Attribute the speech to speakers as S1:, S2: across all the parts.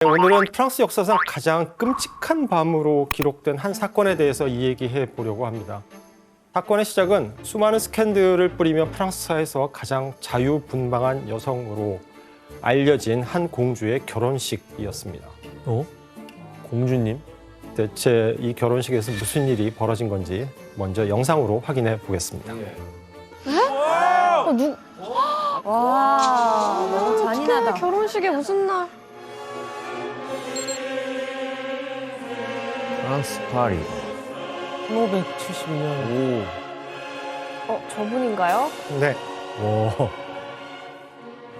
S1: 오늘은 프랑스 역사상 가장 끔찍한 밤으로 기록된 한 사건에 대해서 이야기해 보려고 합니다. 사건의 시작은 수많은 스캔들을 뿌리며 프랑스사에서 가장 자유분방한 여성으로 알려진 한 공주의 결혼식이었습니다.
S2: 공주님?
S1: 대체 이 결혼식에서 무슨 일이 벌어진 건지 먼저 영상으로 확인해 보겠습니다.
S3: 와, 너무 잔인하다.
S4: 결혼식에 무슨 날?
S2: 프랑스 파리 1572년.
S4: 저분인가요?
S1: 네.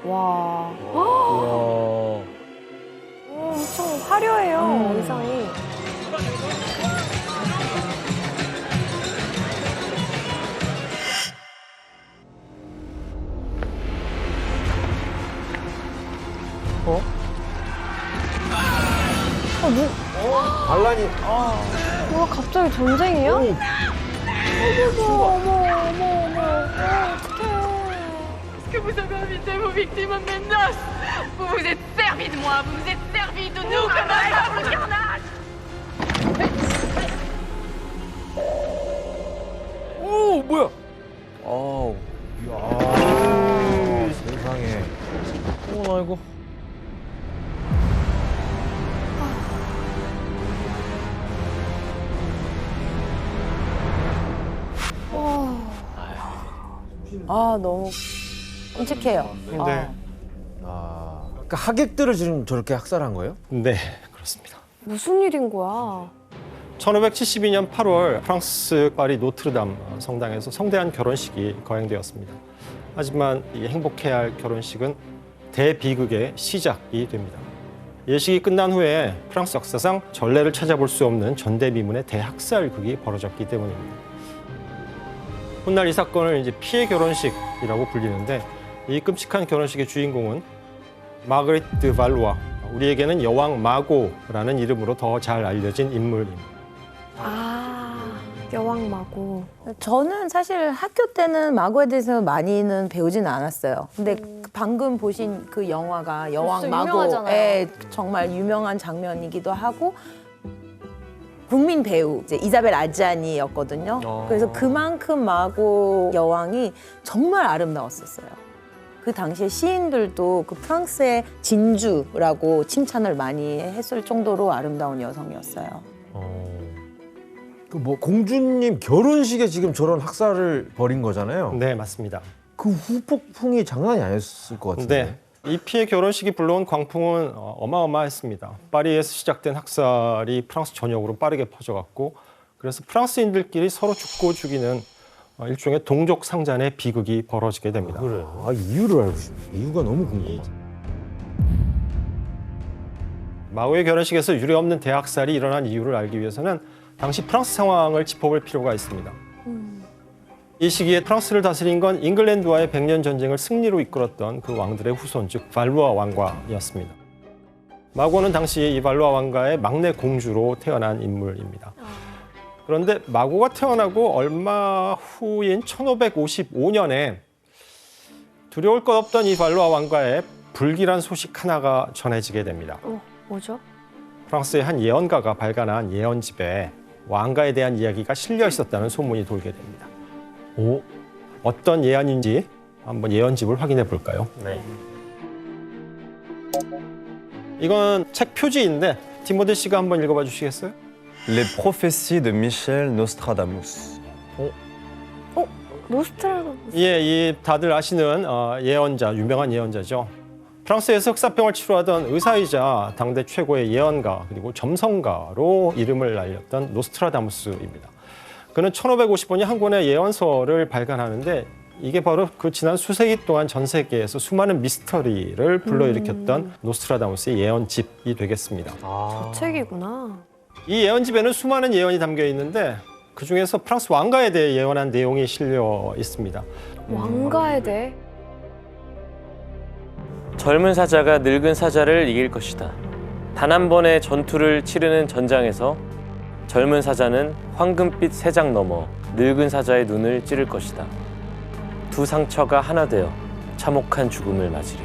S4: 와,
S2: 오.
S4: 엄청 화려해요, 의상이.
S2: 반란이.
S4: 뭐야, 갑자기 전쟁이야? 어머, 어떡해.
S5: Que vous avez invité vos victimes à mes noces. Vous vous êtes servi de moi, vous vous êtes servi de nous comme un simple carnage.
S2: 오, 뭐야? 아우. 야. 세상에. 나 이거.
S3: 아, 너무 끔찍해요.
S1: 네.
S2: 그러니까 하객들을 지금 저렇게 학살한 거예요?
S1: 네, 그렇습니다.
S4: 무슨 일인 거야?
S1: 1572년 8월 프랑스 파리 노트르담 성당에서 성대한 결혼식이 거행되었습니다. 하지만 이 행복해야 할 결혼식은 대비극의 시작이 됩니다. 예식이 끝난 후에 프랑스 역사상 전례를 찾아볼 수 없는 전대미문의 대학살극이 벌어졌기 때문입니다. 훗날 이 사건을 이제 피해 결혼식이라고 불리는데 이 끔찍한 결혼식의 주인공은 마그리트 드 발루아, 우리에게는 여왕 마고라는 이름으로 더 잘 알려진 인물입니다.
S4: 여왕 마고.
S3: 저는 사실 학교 때는 마고에 대해서 많이는 배우지는 않았어요. 근데 방금 보신 그 영화가 여왕
S4: 진짜
S3: 마고의
S4: 유명하잖아요.
S3: 정말 유명한 장면이기도 하고 국민 배우 이제 이자벨 아지아니였거든요. 그래서 그만큼 마고 여왕이 정말 아름다웠었어요. 그 당시에 시인들도 그 프랑스의 진주라고 칭찬을 많이 했을 정도로 아름다운 여성이었어요.
S2: 그 뭐 공주님 결혼식에 지금 저런 학살을 벌인 거잖아요.
S1: 네, 맞습니다.
S2: 그 후폭풍이 장난이 아니었을 것 같은데.
S1: 네, 이 피해 결혼식이 불러온 광풍은 어마어마했습니다. 파리에서 시작된 학살이 프랑스 전역으로 빠르게 퍼져갔고, 그래서 프랑스인들끼리 서로 죽고 죽이는 일종의 동족 상잔의 비극이 벌어지게 됩니다.
S2: 그래. 이유를 알고 싶네. 이유가 너무 궁금해.
S1: 마고의 결혼식에서 유례없는 대학살이 일어난 이유를 알기 위해서는 당시 프랑스 상황을 짚어볼 필요가 있습니다. 이 시기에 프랑스를 다스린 건 잉글랜드와의 100년 전쟁을 승리로 이끌었던 그 왕들의 후손, 즉 발루아 왕과였습니다. 마고는 당시 이 발루아 왕가의 막내 공주로 태어난 인물입니다. 그런데 마고가 태어나고 얼마 후인 1555년에 두려울 것 없던 이 발루아 왕가에 불길한 소식 하나가 전해지게 됩니다.
S4: 뭐죠?
S1: 프랑스의 한 예언가가 발간한 예언집에 왕가에 대한 이야기가 실려 있었다는 소문이 돌게 됩니다. 어떤 예언인지 한번 예언집을 확인해 볼까요? 네. 이건 책 표지인데 디모데 씨가 한번 읽어봐 주시겠어요?
S6: Les prophéties de Michel Nostradamus.
S4: 노스트라다무스.
S1: 예, 이 다들 아시는 예언자, 유명한 예언자죠. 프랑스에서 흑사병을 치료하던 의사이자 당대 최고의 예언가 그리고 점성가로 이름을 날렸던 노스트라다무스입니다. 그는 1555년 한 권의 예언서를 발간하는데 이게 바로 그 지난 수세기 동안 전 세계에서 수많은 미스터리를 불러일으켰던 노스트라다무스의 예언집이 되겠습니다.
S4: 저 책이구나.
S1: 이 예언집에는 수많은 예언이 담겨 있는데 그중에서 프랑스 왕가에 대해 예언한 내용이 실려 있습니다.
S4: 왕가에 대해?
S7: 젊은 사자가 늙은 사자를 이길 것이다. 단 한 번의 전투를 치르는 전장에서 젊은 사자는 황금빛 새장 넘어 늙은 사자의 눈을 찌를 것이다. 두 상처가 하나 되어 참혹한 죽음을 맞으리.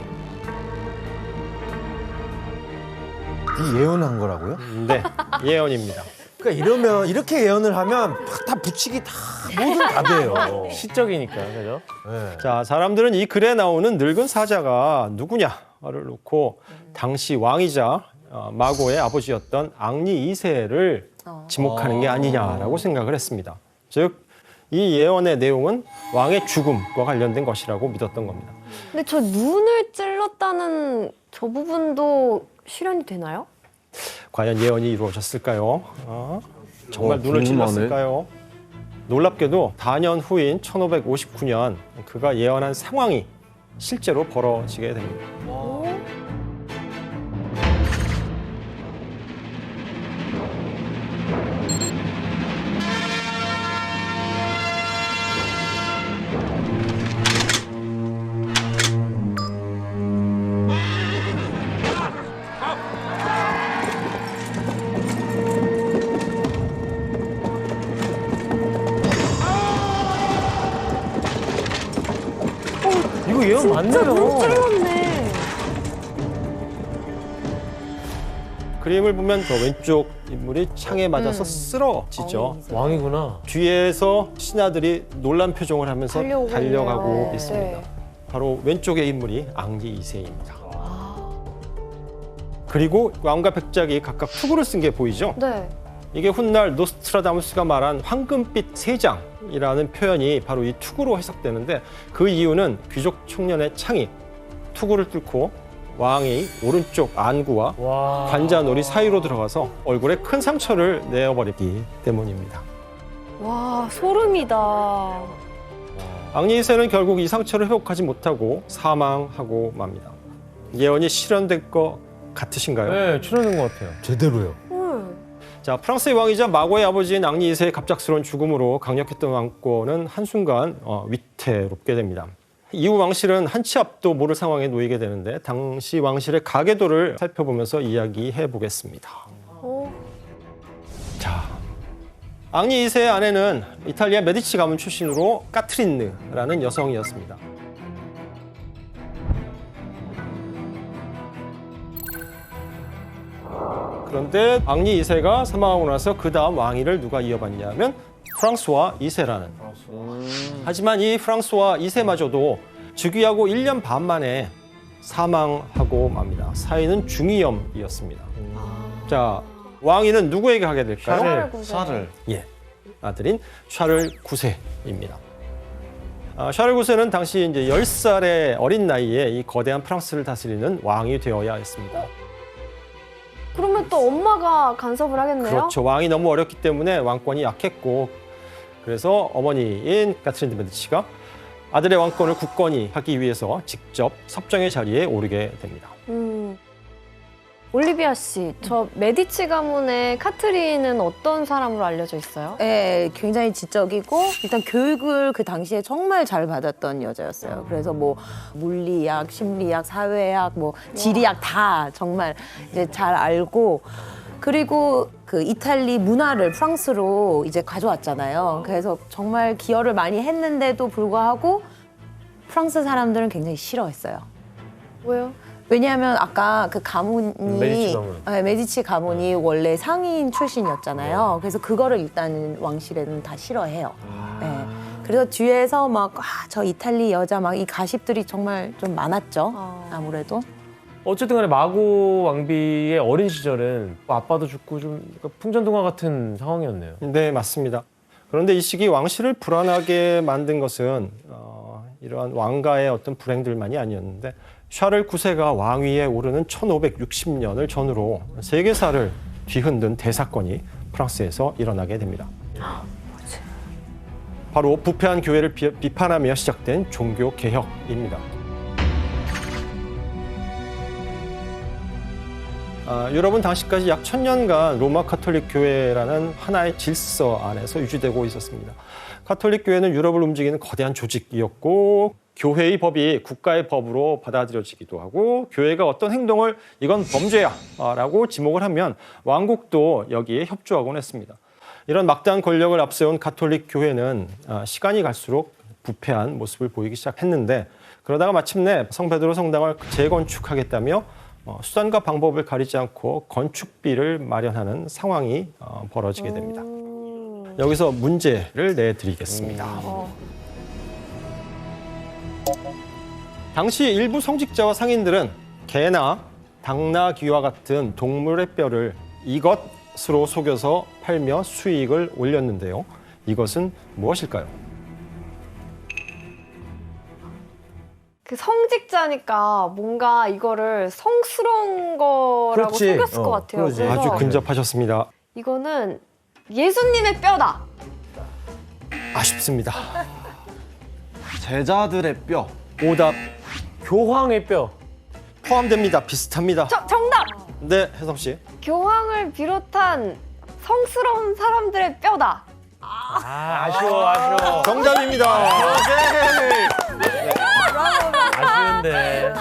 S2: 이 예언한 거라고요?
S1: 네, 예언입니다.
S2: 그러니까 이러면 이렇게 예언을 하면 다 붙이기 다 뭐든 다 돼요.
S7: 시적이니까 그죠?
S2: 네.
S1: 자, 사람들은 이 글에 나오는 늙은 사자가 누구냐를 놓고 당시 왕이자 마고의 아버지였던 앙리 2세를 지목하는 게 아니냐라고 생각을 했습니다. 즉, 이 예언의 내용은 왕의 죽음과 관련된 것이라고 믿었던 겁니다.
S4: 근데 저 눈을 찔렀다는 저 부분도 실현이 되나요?
S1: 과연 예언이 이루어졌을까요? 정말 눈을
S6: 궁금하네.
S1: 찔렀을까요? 놀랍게도 4년 후인 1559년 그가 예언한 상황이 실제로 벌어지게 됩니다.
S7: 이거 예언
S4: 진짜 눈
S7: 맞네요.
S4: 찔렀네.
S1: 그림을 보면 저 왼쪽 인물이 창에 맞아서 쓰러지죠.
S7: 왕이구나.
S1: 뒤에서 신하들이 놀란 표정을 하면서
S4: 달려오고
S1: 달려가고
S4: 있네요.
S1: 있습니다.
S4: 네.
S1: 바로 왼쪽의 인물이 앙리 2세입니다. 그리고 왕과 백작이 각각 투구를 쓴 게 보이죠?
S4: 네.
S1: 이게 훗날 노스트라다무스가 말한 황금빛 세장이라는 표현이 바로 이 투구로 해석되는데 그 이유는 귀족 청년의 창이 투구를 뚫고 왕이 오른쪽 안구와
S7: 와.
S1: 관자놀이 사이로 들어가서 얼굴에 큰 상처를 내어버리기 때문입니다.
S4: 와, 소름이다.
S1: 앙리 2세는 결국 이 상처를 회복하지 못하고 사망하고 맙니다. 예언이 실현된 것 같으신가요?
S7: 네, 출연된 것 같아요.
S2: 제대로요.
S1: 자, 프랑스의 왕이자 마고의 아버지인 앙리 2세의 갑작스러운 죽음으로 강력했던 왕권은 한순간 위태롭게 됩니다. 이후 왕실은 한 치 앞도 모를 상황에 놓이게 되는데 당시 왕실의 가계도를 살펴보면서 이야기해 보겠습니다. 자, 앙리 2세의 아내는 이탈리아 메디치 가문 출신으로 까트린느라는 여성이었습니다. 그런데 앙리 2세가 사망하고 나서 그 다음 왕위를 누가 이어받냐면 프랑스와 2세라는. 하지만 이 프랑스와 2세마저도 즉위하고 1년 반 만에 사망하고 맙니다. 사인은 중이염이었습니다. 자, 왕위는 누구에게 가게 될까요?
S6: 샤를.
S1: 예, 아들인 샤를 9세입니다. 샤를 9세는 당시 이제 10살의 어린 나이에 이 거대한 프랑스를 다스리는 왕이 되어야 했습니다.
S4: 그러면 또 엄마가 간섭을 하겠네요?
S1: 그렇죠. 왕이 너무 어렸기 때문에 왕권이 약했고 그래서 어머니인 카트린 드 메디치가 아들의 왕권을 굳건히 하기 위해서 직접 섭정의 자리에 오르게 됩니다.
S4: 올리비아 씨, 저 메디치 가문의 카트린은 어떤 사람으로 알려져 있어요?
S3: 네, 굉장히 지적이고 일단 교육을 그 당시에 정말 잘 받았던 여자였어요. 그래서 뭐 물리학, 심리학, 사회학, 뭐 지리학 다 정말 이제 잘 알고 그리고 그 이탈리 문화를 프랑스로 이제 가져왔잖아요. 그래서 정말 기여를 많이 했는데도 불구하고 프랑스 사람들은 굉장히 싫어했어요.
S4: 왜요?
S3: 왜냐하면 아까 그 가문이
S7: 메디치 가문.
S3: 네, 메디치 가문이 원래 상인 출신이었잖아요. 그래서 그거를 일단 왕실에는 다 싫어해요. 네. 그래서 뒤에서 막 저 이탈리 여자 막 이 가십들이 정말 좀 많았죠. 아무래도.
S7: 어쨌든 간에 마고 왕비의 어린 시절은 아빠도 죽고 좀 풍전등화 같은 상황이었네요.
S1: 네, 맞습니다. 그런데 이 시기 왕실을 불안하게 만든 것은 이러한 왕가의 어떤 불행들만이 아니었는데 샤를 9세가 왕위에 오르는 1560년을 전후로 세계사를 뒤흔든 대사건이 프랑스에서 일어나게 됩니다. 바로 부패한 교회를 비판하며 시작된 종교 개혁입니다. 유럽은 당시까지 약 1000년간 로마 카톨릭 교회라는 하나의 질서 안에서 유지되고 있었습니다. 카톨릭 교회는 유럽을 움직이는 거대한 조직이었고 교회의 법이 국가의 법으로 받아들여지기도 하고 교회가 어떤 행동을 이건 범죄야 라고 지목을 하면 왕국도 여기에 협조하곤 했습니다. 이런 막대한 권력을 앞세운 가톨릭 교회는 시간이 갈수록 부패한 모습을 보이기 시작했는데 그러다가 마침내 성 베드로 성당을 재건축하겠다며 수단과 방법을 가리지 않고 건축비를 마련하는 상황이 벌어지게 됩니다. 여기서 문제를 내드리겠습니다. 당시 일부 성직자와 상인들은 개나 당나귀와 같은 동물의 뼈를 이것으로 속여서 팔며 수익을 올렸는데요. 이것은 무엇일까요?
S4: 그 성직자니까 뭔가 이거를 성스러운 거라고
S2: 그렇지.
S4: 속였을 것 같아요.
S2: 그러지.
S4: 그래서
S1: 아주 근접하셨습니다.
S4: 이거는 예수님의 뼈다.
S1: 아쉽습니다.
S6: 제자들의 뼈.
S1: 오답
S7: 교황의 뼈.
S1: 포함됩니다. 비슷합니다.
S4: 정답!
S1: 네, 혜성 씨.
S4: 교황을 비롯한 성스러운 사람들의 뼈다.
S7: 아쉬워.
S1: 정답입니다.
S7: 아쉬운데.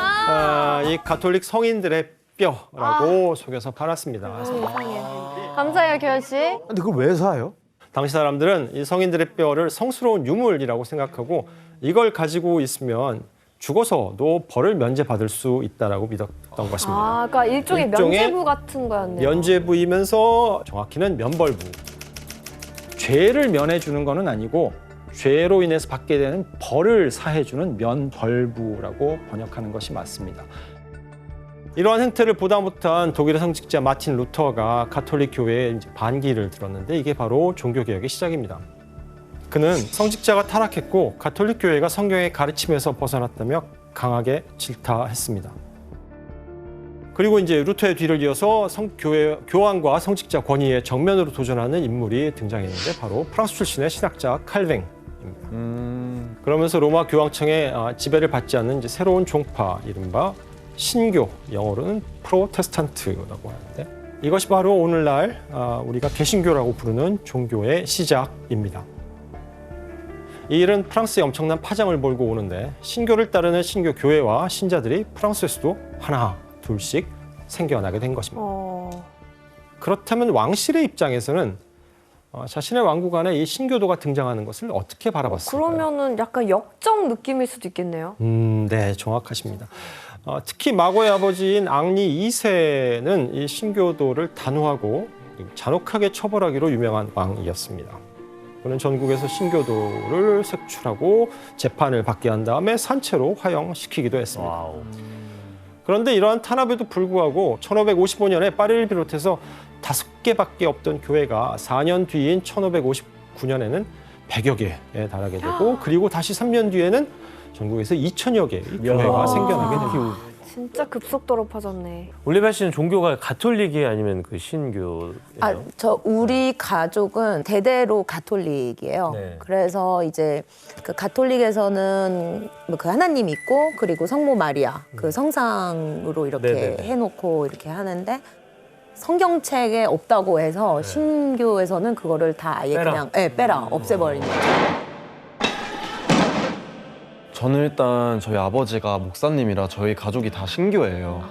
S1: 이 가톨릭 성인들의 뼈라고 속여서 팔았습니다.
S4: 감사해요, 교현 씨.
S2: 근데 그걸 왜 사요?
S1: 당시 사람들은 이 성인들의 뼈를 성스러운 유물이라고 생각하고 이걸 가지고 있으면 죽어서도 벌을 면제받을 수 있다라고 믿었던 것입니다.
S4: 아, 그러니까 일종의 면죄부 같은 거였네요.
S1: 면죄부이면서 정확히는 면벌부. 죄를 면해주는 거는 아니고 죄로 인해서 받게 되는 벌을 사해주는 면벌부라고 번역하는 것이 맞습니다. 이러한 행태를 보다 못한 독일의 성직자 마틴 루터가 가톨릭 교회에 이제 반기를 들었는데 이게 바로 종교개혁의 시작입니다. 그는 성직자가 타락했고 가톨릭 교회가 성경의 가르침에서 벗어났다며 강하게 질타했습니다. 그리고 이제 루터의 뒤를 이어서 교황과 성직자 권위에 정면으로 도전하는 인물이 등장했는데 바로 프랑스 출신의 신학자 칼뱅입니다. 그러면서 로마 교황청의 지배를 받지 않는 이제 새로운 종파, 이른바 신교, 영어로는 프로테스탄트라고 하는데 이것이 바로 오늘날 우리가 개신교라고 부르는 종교의 시작입니다. 이 일은 프랑스에 엄청난 파장을 몰고 오는데 신교를 따르는 신교 교회와 신자들이 프랑스에서도 하나, 둘씩 생겨나게 된 것입니다. 그렇다면 왕실의 입장에서는 자신의 왕국 안에 이 신교도가 등장하는 것을 어떻게 바라봤을까요?
S4: 그러면은 약간 역적 느낌일 수도 있겠네요.
S1: 네, 정확하십니다. 특히 마고의 아버지인 앙리 2세는 이 신교도를 단호하고 잔혹하게 처벌하기로 유명한 왕이었습니다. 그는 전국에서 신교도를 색출하고 재판을 받게 한 다음에 산채로 화형시키기도 했습니다.
S7: 와우.
S1: 그런데 이러한 탄압에도 불구하고 1555년에 파리를 비롯해서 5개밖에 없던 교회가 4년 뒤인 1559년에는 100여 개에 달하게 되고 그리고 다시 3년 뒤에는 전국에서 2천여 개의 교회가 생겨나게 됩니다.
S4: 진짜 급속도로 퍼졌네.
S7: 올리바 씨는 종교가 가톨릭이 아니면 그 신교예요?
S3: 우리 가족은 대대로 가톨릭이에요.
S7: 네.
S3: 그래서 이제 그 가톨릭에서는 그 하나님 있고 그리고 성모 마리아 그 성상으로 이렇게
S7: 네네네.
S3: 해놓고 이렇게 하는데 성경책에 없다고 해서 신교에서는 그거를 다 아예
S7: 빼라.
S3: 그냥 빼라 없애버리는 거죠.
S6: 저는 일단 저희 아버지가 목사님이라 저희 가족이 다 신교예요.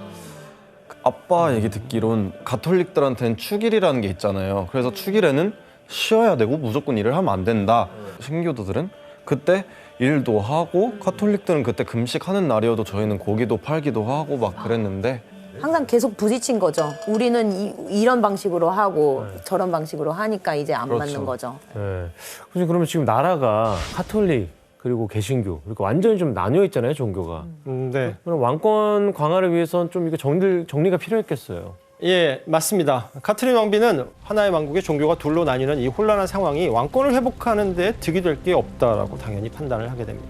S6: 아빠 얘기 듣기론 가톨릭들한테는 축일이라는 게 있잖아요. 그래서 축일에는 쉬어야 되고 무조건 일을 하면 안 된다. 신교도들은 그때 일도 하고 가톨릭들은 그때 금식하는 날이어도 저희는 고기도 팔기도 하고 막 그랬는데
S3: 항상 계속 부딪힌 거죠. 우리는 이런 방식으로 하고 저런 방식으로 하니까 이제 안
S6: 그렇죠.
S3: 맞는 거죠.
S7: 네. 그러면 지금 나라가 가톨릭 그리고 개신교 이렇게 완전히 좀 나뉘어 있잖아요, 종교가.
S1: 네.
S7: 그럼 왕권 강화를 위해서는 좀 이게 정리가 필요했겠어요.
S1: 예, 맞습니다. 카트린 왕비는 하나의 왕국의 종교가 둘로 나뉘는 이 혼란한 상황이 왕권을 회복하는 데 득이 될 게 없다라고 당연히 판단을 하게 됩니다.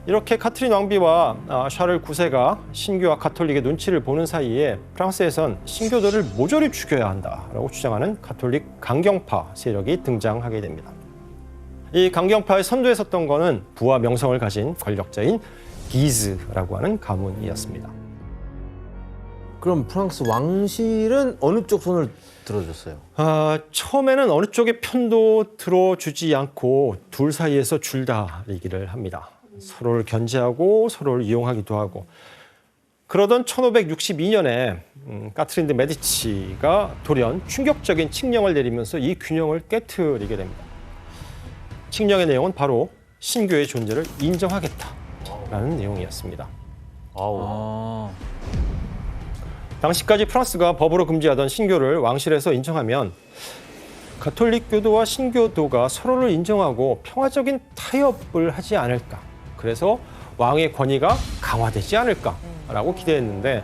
S1: 이렇게 카트린 왕비와 샤를 9세가 신교와 가톨릭의 눈치를 보는 사이에 프랑스에선 신교도를 모조리 죽여야 한다라고 주장하는 가톨릭 강경파 세력이 등장하게 됩니다. 이 강경파의 선두에 섰던 것은 부와 명성을 가진 권력자인 기즈라고 하는 가문이었습니다.
S2: 그럼 프랑스 왕실은 어느 쪽 손을 들어줬어요?
S1: 처음에는 어느 쪽의 편도 들어주지 않고 둘 사이에서 줄다리기를 합니다. 서로를 견제하고 서로를 이용하기도 하고 그러던 1562년에 카트린 데 메디치가 돌연 충격적인 칙령을 내리면서 이 균형을 깨트리게 됩니다. 칙령의 내용은 바로 신교의 존재를 인정하겠다라는 내용이었습니다. 당시까지 프랑스가 법으로 금지하던 신교를 왕실에서 인정하면 가톨릭교도와 신교도가 서로를 인정하고 평화적인 타협을 하지 않을까. 그래서 왕의 권위가 강화되지 않을까라고 기대했는데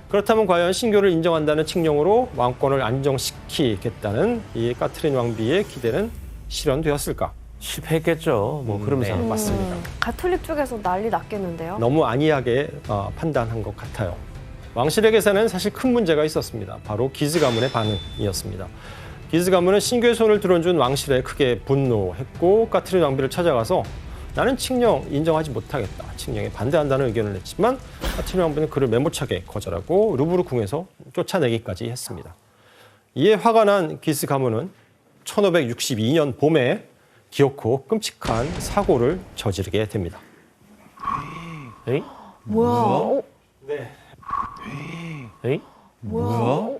S1: 그렇다면 과연 신교를 인정한다는 칙령으로 왕권을 안정시키겠다는 이 까트린 왕비의 기대는 실현되었을까?
S7: 실패했겠죠. 뭐 흐름상.
S1: 네, 맞습니다.
S4: 가톨릭 쪽에서 난리 났겠는데요?
S1: 너무 안이하게 판단한 것 같아요. 왕실에게서는 사실 큰 문제가 있었습니다. 바로 기즈 가문의 반응이었습니다. 기즈 가문은 신교의 손을 들어준 왕실에 크게 분노했고 까트린 왕비를 찾아가서 나는 칙령 인정하지 못하겠다. 칙령에 반대한다는 의견을 냈지만 까트린 왕비는 그를 메모차게 거절하고 루브르 궁에서 쫓아내기까지 했습니다. 이에 화가 난 기즈 가문은 1562년 봄에 기어코 끔찍한 사고를 저지르게 됩니다.
S7: 에이?
S4: 뭐야?
S1: 네.
S7: 에이?
S4: 뭐야?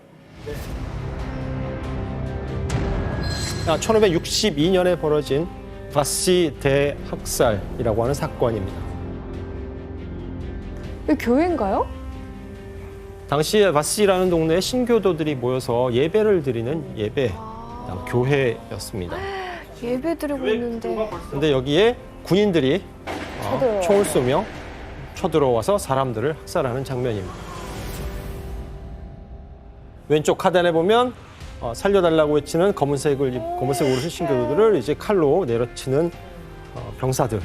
S1: 1562년에 벌어진 바시 대학살이라고 하는 사건입니다.
S4: 이 교회인가요?
S1: 당시에 바시라는 동네에 신교도들이 모여서 예배를 드리는 예배 교회였습니다.
S4: 예배 드리고 있는데
S1: 근데 여기에 군인들이
S4: 쳐들어와요.
S1: 총을 쏘며 쳐들어와서 사람들을 학살하는 장면입니다. 왼쪽 하단에 보면 살려달라고 외치는 검은색 옷을 신교도들을 이제 칼로 내려치는 병사들.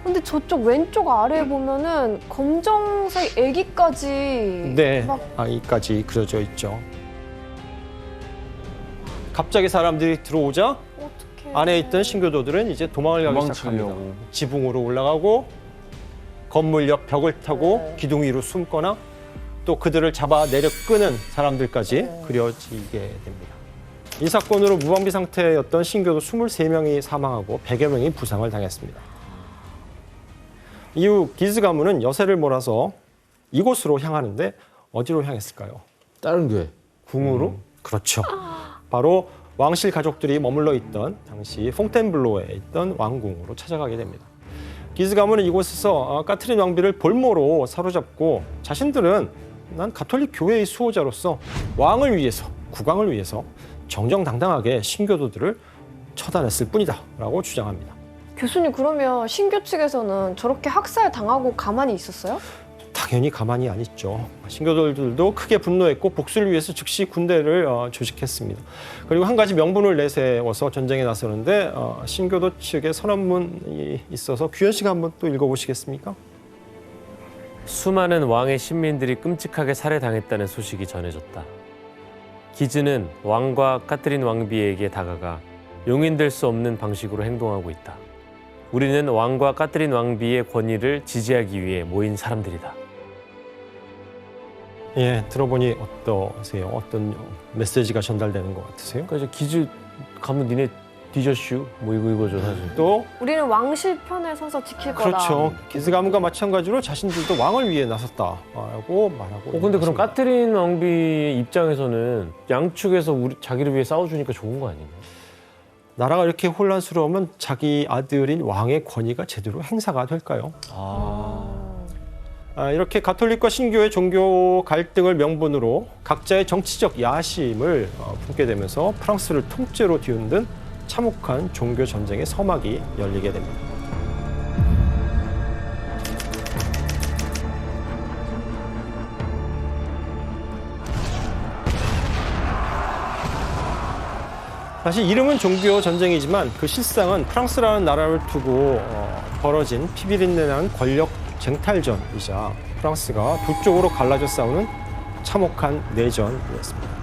S4: 근데 저쪽 왼쪽 아래에 보면은 검정색 애기까지
S1: 네,
S4: 막
S1: 아이까지 그려져 있죠. 갑자기 사람들이 들어오자
S4: 어떻게
S1: 안에 있던 신교도들은 이제 도망을 가기 시작합니다.
S6: 도망치려고.
S1: 지붕으로 올라가고 건물 옆 벽을 타고 기둥 위로 숨거나 또 그들을 잡아 내려 끄는 사람들까지 그려지게 됩니다. 이 사건으로 무방비 상태였던 신교도 23명이 사망하고 100여 명이 부상을 당했습니다. 이후 기즈 가문은 여세를 몰아서 이곳으로 향하는데 어디로 향했을까요?
S2: 다른 교회.
S1: 궁으로? 그렇죠. 바로 왕실 가족들이 머물러 있던 당시 퐁텐블로에 있던 왕궁으로 찾아가게 됩니다. 기즈 가문은 이곳에서 까트린 왕비를 볼모로 사로잡고 자신들은 난 가톨릭 교회의 수호자로서 왕을 위해서, 국왕을 위해서 정정당당하게 신교도들을 처단했을 뿐이다 라고 주장합니다.
S4: 교수님 그러면 신교 측에서는 저렇게 학살 당하고 가만히 있었어요?
S1: 당연히 가만히 안 있죠. 신교도들도 크게 분노했고 복수를 위해서 즉시 군대를 조직했습니다. 그리고 한 가지 명분을 내세워서 전쟁에 나서는데 신교도 측의 선언문이 있어서 규현 씨가 한번 또 읽어보시겠습니까?
S7: 수많은 왕의 신민들이 끔찍하게 살해당했다는 소식이 전해졌다. 기즈는 왕과 까트린 왕비에게 다가가 용인될 수 없는 방식으로 행동하고 있다. 우리는 왕과 까트린 왕비의 권위를 지지하기 위해 모인 사람들이다.
S1: 예, 들어보니 어떠세요? 어떤 메시지가 전달되는 것 같으세요?
S7: 그러니까 이제 기즈 가면 니네 뒤졌슈? 뭐 이거죠 사실.
S1: 또
S4: 우리는 왕실 편에 서서 지킬 거다.
S1: 그렇죠. 기즈 가문과 마찬가지로 자신들도 왕을 위해 나섰다라고 말하고.
S7: 근데 그럼
S1: 있습니다.
S7: 까트린 왕비 입장에서는 양측에서 자기를 위해 싸워주니까 좋은 거 아닌가요?
S1: 나라가 이렇게 혼란스러우면 자기 아들인 왕의 권위가 제대로 행사가 될까요? 이렇게 가톨릭과 신교의 종교 갈등을 명분으로 각자의 정치적 야심을 품게 되면서 프랑스를 통째로 뒤흔든 참혹한 종교 전쟁의 서막이 열리게 됩니다. 사실 이름은 종교 전쟁이지만 그 실상은 프랑스라는 나라를 두고 벌어진 피비린내나는 권력 쟁탈전이자 프랑스가 두 쪽으로 갈라져 싸우는 참혹한 내전이었습니다.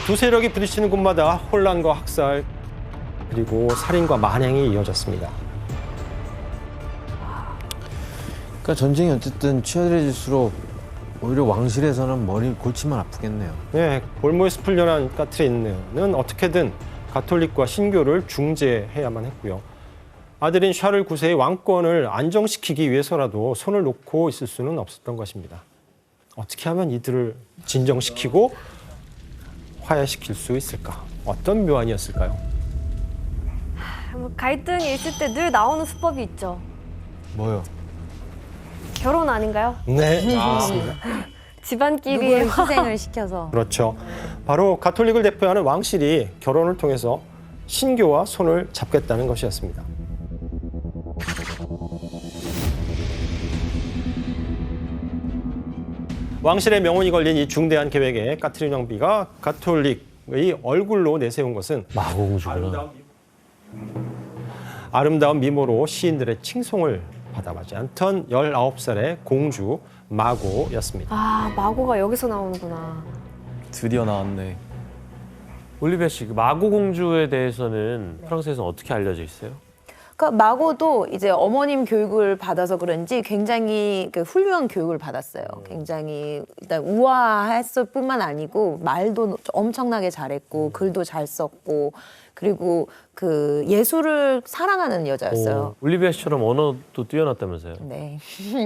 S1: 두 세력이 부딪히는 곳마다 혼란과 학살 그리고 살인과 만행이 이어졌습니다.
S2: 그러니까 전쟁이 어쨌든 치열해질수록 오히려 왕실에서는 머리 골치만 아프겠네요.
S1: 네, 볼모에서 풀려난 까트린은 어떻게든 가톨릭과 신교를 중재해야만 했고요. 아들인 샤를 9세의 왕권을 안정시키기 위해서라도 손을 놓고 있을 수는 없었던 것입니다. 어떻게 하면 이들을 진정시키고 화해시킬 수 있을까? 어떤 묘안이었을까요?
S4: 뭐 갈등이 있을 때 늘 나오는 수법이 있죠.
S2: 뭐요?
S4: 결혼 아닌가요?
S1: 네, 맞습니다.
S4: 집안끼리
S3: 누구를 희생을 시켜서.
S1: 그렇죠. 바로 가톨릭을 대표하는 왕실이 결혼을 통해서 신교와 손을 잡겠다는 것이었습니다. 왕실의 명운이 걸린 이 중대한 계획에 까트린 왕비가 가톨릭의 얼굴로 내세운 것은
S2: 마공주구나.
S1: 아름다운 미모로 시인들의 칭송을 받아마지 않던 19살의 공주 마고였습니다.
S4: 아, 마고가 여기서 나오는구나.
S6: 드디어 나왔네.
S7: 올리비아 씨, 그 마고 공주에 대해서는 프랑스에서는 어떻게 알려져 있어요?
S3: 그러니까 마고도 이제 어머님 교육을 받아서 그런지 굉장히 그 훌륭한 교육을 받았어요. 굉장히 일단 우아했을 뿐만 아니고 말도 엄청나게 잘했고 글도 잘 썼고 그리고 그 예술을 사랑하는 여자였어요.
S7: 올리비아 씨처럼 언어도 뛰어났다면서요?
S3: 네,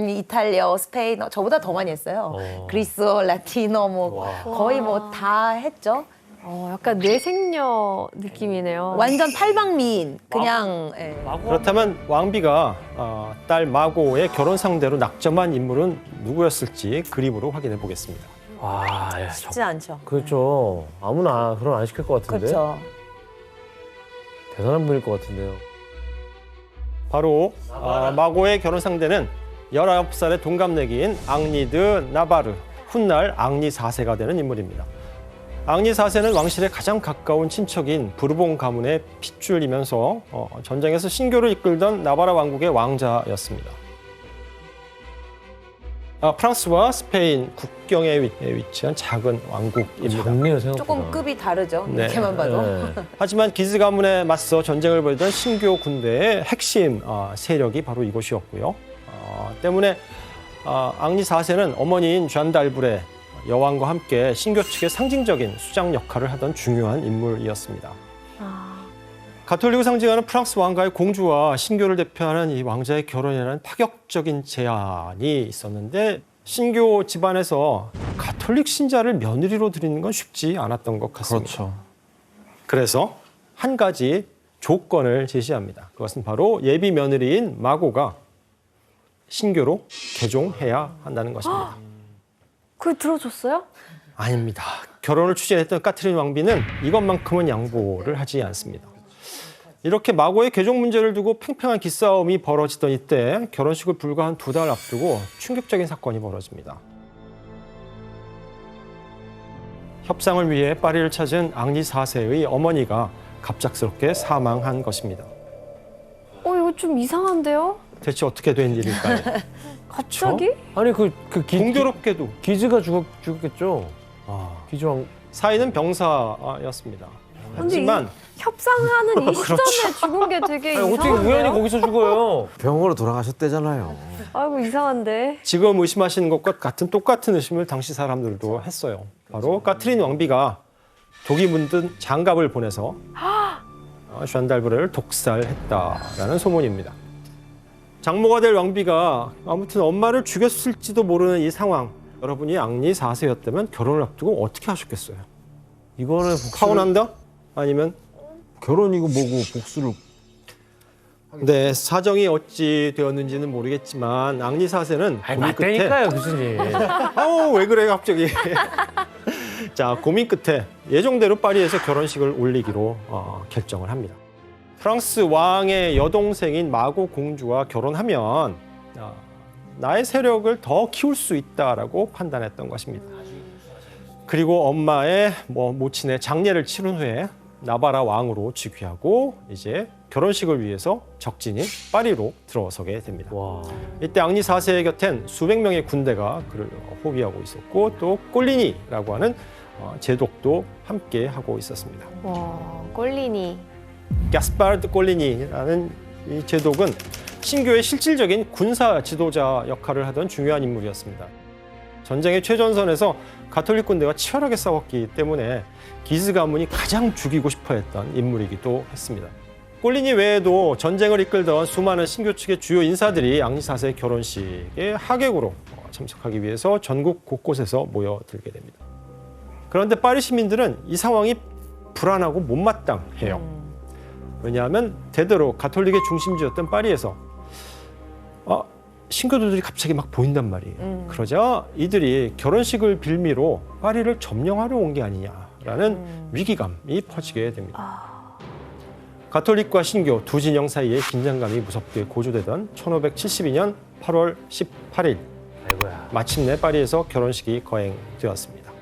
S3: 이탈리아, 스페인어 저보다 더 많이 했어요. 그리스어, 라틴어 뭐 거의 뭐 다 했죠.
S4: 약간 뇌생녀 느낌이네요.
S3: 완전 팔방미인 그냥 예.
S1: 그렇다면 왕비가 딸 마고의 결혼 상대로 낙점한 인물은 누구였을지 그림으로 확인해 보겠습니다.
S7: 와, 야,
S3: 쉽지 않죠.
S7: 그렇죠. 아무나 결혼 안 시킬 것 같은데.
S3: 그렇죠.
S7: 대단한 분일 것 같은데요.
S1: 바로 마고의 결혼 상대는 19살의 동갑내기인 앙리드 나바르, 훗날 앙리 4세가 되는 인물입니다. 앙리 4세는 왕실의 가장 가까운 친척인 부르봉 가문의 핏줄이면서 전쟁에서 신교를 이끌던 나바라 왕국의 왕자였습니다. 프랑스와 스페인 국경에 위치한 작은 왕국입니다.
S7: 작네요, 생각보다.
S3: 조금 급이 다르죠.
S1: 네.
S3: 이렇게만 봐도.
S7: 네.
S1: 하지만 기즈 가문에 맞서 전쟁을 벌이던 신교 군대의 핵심 세력이 바로 이곳이었고요. 때문에 앙리 4세는 어머니인 쟈 달브레 여왕과 함께 신교 측의 상징적인 수장 역할을 하던 중요한 인물이었습니다. 가톨릭을 상징하는 프랑스 왕가의 공주와 신교를 대표하는 이 왕자의 결혼이라는 파격적인 제안이 있었는데 신교 집안에서 가톨릭 신자를 며느리로 드리는 건 쉽지 않았던 것 같습니다.
S6: 그렇죠.
S1: 그래서 한 가지 조건을 제시합니다. 그것은 바로 예비 며느리인 마고가 신교로 개종해야 한다는 것입니다.
S4: 그걸 들어줬어요?
S1: 아닙니다. 결혼을 추진했던 까트린 왕비는 이것만큼은 양보를 하지 않습니다. 이렇게 마고의 개종 문제를 두고 팽팽한 기싸움이 벌어지던 이때 결혼식을 불과 한 2달 앞두고 충격적인 사건이 벌어집니다. 협상을 위해 파리를 찾은 앙리 4세의 어머니가 갑작스럽게 사망한 것입니다.
S4: 이거 좀 이상한데요?
S1: 대체 어떻게 된 일일까요?
S4: 갑자기?
S7: 아니
S1: 공교롭게도
S7: 기즈가 죽었겠죠. 기즈 왕.
S1: 사인은 병사였습니다. 하지만
S4: 협상하는 이 시점에 죽은 게 되게 이상한데요?
S7: 어떻게 우연히 거기서 죽어요?
S2: 병으로 돌아가셨대잖아요.
S4: 아이고 이상한데.
S1: 지금 의심하시는 것과 똑같은 의심을 당시 사람들도 했어요. 바로 까트린 왕비가 독이 문든 장갑을 보내서 쟈 달브레를 독살했다라는 소문입니다. 장모가 될 왕비가 아무튼 엄마를 죽였을지도 모르는 이 상황. 여러분이 앙리 4세였다면 결혼을 앞두고 어떻게 하셨겠어요?
S7: 이거는
S1: 파혼한다? 아니면
S2: 결혼이고 뭐고 복수를.
S1: 네, 사정이 어찌 되었는지는 모르겠지만 앙리 4세는 고민 끝에
S7: 맞다니까요, 교수님.
S1: 왜 그래 갑자기. 자, 고민 끝에 예정대로 파리에서 결혼식을 올리기로 결정을 합니다. 프랑스 왕의 여동생인 마고 공주와 결혼하면 나의 세력을 더 키울 수 있다라고 판단했던 것입니다. 그리고 엄마의 모친의 장례를 치른 후에 나바라 왕으로 즉위하고 이제 결혼식을 위해서 적진인 파리로 들어서게 됩니다.
S7: 와.
S1: 이때 앙리 4세의 곁엔 수백 명의 군대가 그를 호위하고 있었고 또 꼴리니라고 하는 제독도 함께 하고 있었습니다.
S4: 와, 꼴리니.
S1: 가스파르드 꼴리니라는 이 제독은 신교의 실질적인 군사 지도자 역할을 하던 중요한 인물이었습니다. 전쟁의 최전선에서 가톨릭 군대와 치열하게 싸웠기 때문에 기즈 가문이 가장 죽이고 싶어했던 인물이기도 했습니다. 꼴리니 외에도 전쟁을 이끌던 수많은 신교 측의 주요 인사들이 앙리 4세의 결혼식에 하객으로 참석하기 위해서 전국 곳곳에서 모여들게 됩니다. 그런데 파리 시민들은 이 상황이 불안하고 못마땅해요. 왜냐하면 대대로 가톨릭의 중심지였던 파리에서 신교도들이 갑자기 막 보인단 말이에요. 그러자 이들이 결혼식을 빌미로 파리를 점령하러 온 게 아니냐라는 위기감이 퍼지게 됩니다. 가톨릭과 신교 두 진영 사이의 긴장감이 무섭게 고조되던 1572년 8월 18일 마침내 파리에서 결혼식이 거행되었습니다.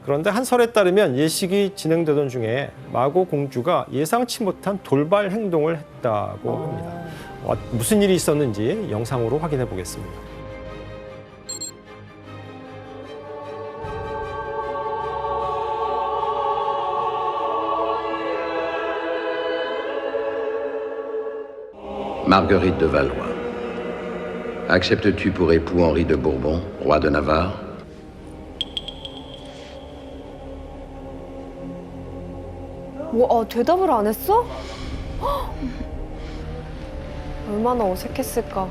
S1: 그런데 한 설에 따르면 예식이 진행되던 중에 마고 공주가 예상치 못한 돌발 행동을 했다고 합니다. 무슨 일이 있었는지 영상으로 확인해 보겠습니다.
S8: Marguerite de Valois. Acceptes-tu pour époux Henri de Bourbon, roi de Navarre?
S4: 뭐, 대답을 안 했어? 헉! 얼마나 어색했을까.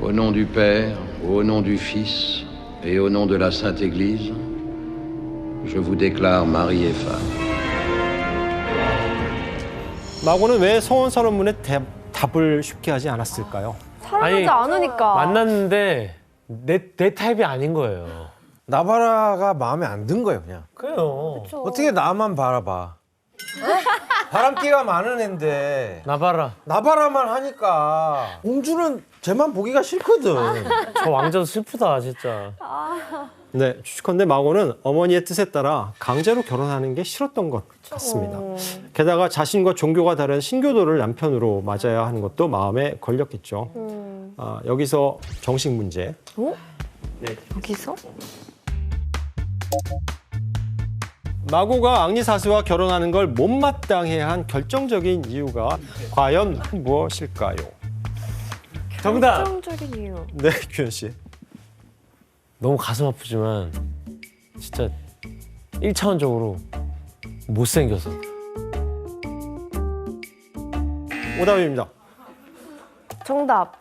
S8: Au nom du Père, au nom du Fils et au nom de la Sainte Église, je vous déclare mari et femme.
S1: 마고는 왜 소원 선언문에 답을 쉽게 하지 않았을까요?
S4: 사랑하지 않으니까.
S9: 만났는데 내 타입이 아닌 거예요.
S2: 나바라가 마음에 안 든 거예요, 그냥.
S9: 그래요.
S2: 어떻게 나만 바라봐. 바람기가 많은 앤데
S9: 나봐라.
S2: 나바라만 하니까 공주는 쟤만 보기가 싫거든.
S9: 저 왕자도 슬프다 진짜.
S1: 네, 추측컨대 마고는 어머니의 뜻에 따라 강제로 결혼하는 게 싫었던 것 같습니다. 게다가 자신과 종교가 다른 신교도를 남편으로 맞아야 하는 것도 마음에 걸렸겠죠. 여기서 정식 문제.
S4: 여기서?
S1: 마고가 앙리사스와 결혼하는 걸 못마땅해 한 결정적인 이유가 과연 무엇일까요?
S9: 정답.
S4: 결정적인 이유.
S1: 네, 규현 씨.
S9: 너무 가슴 아프지만 진짜 1차원적으로 못생겨서.
S1: 오답입니다.
S4: 정답.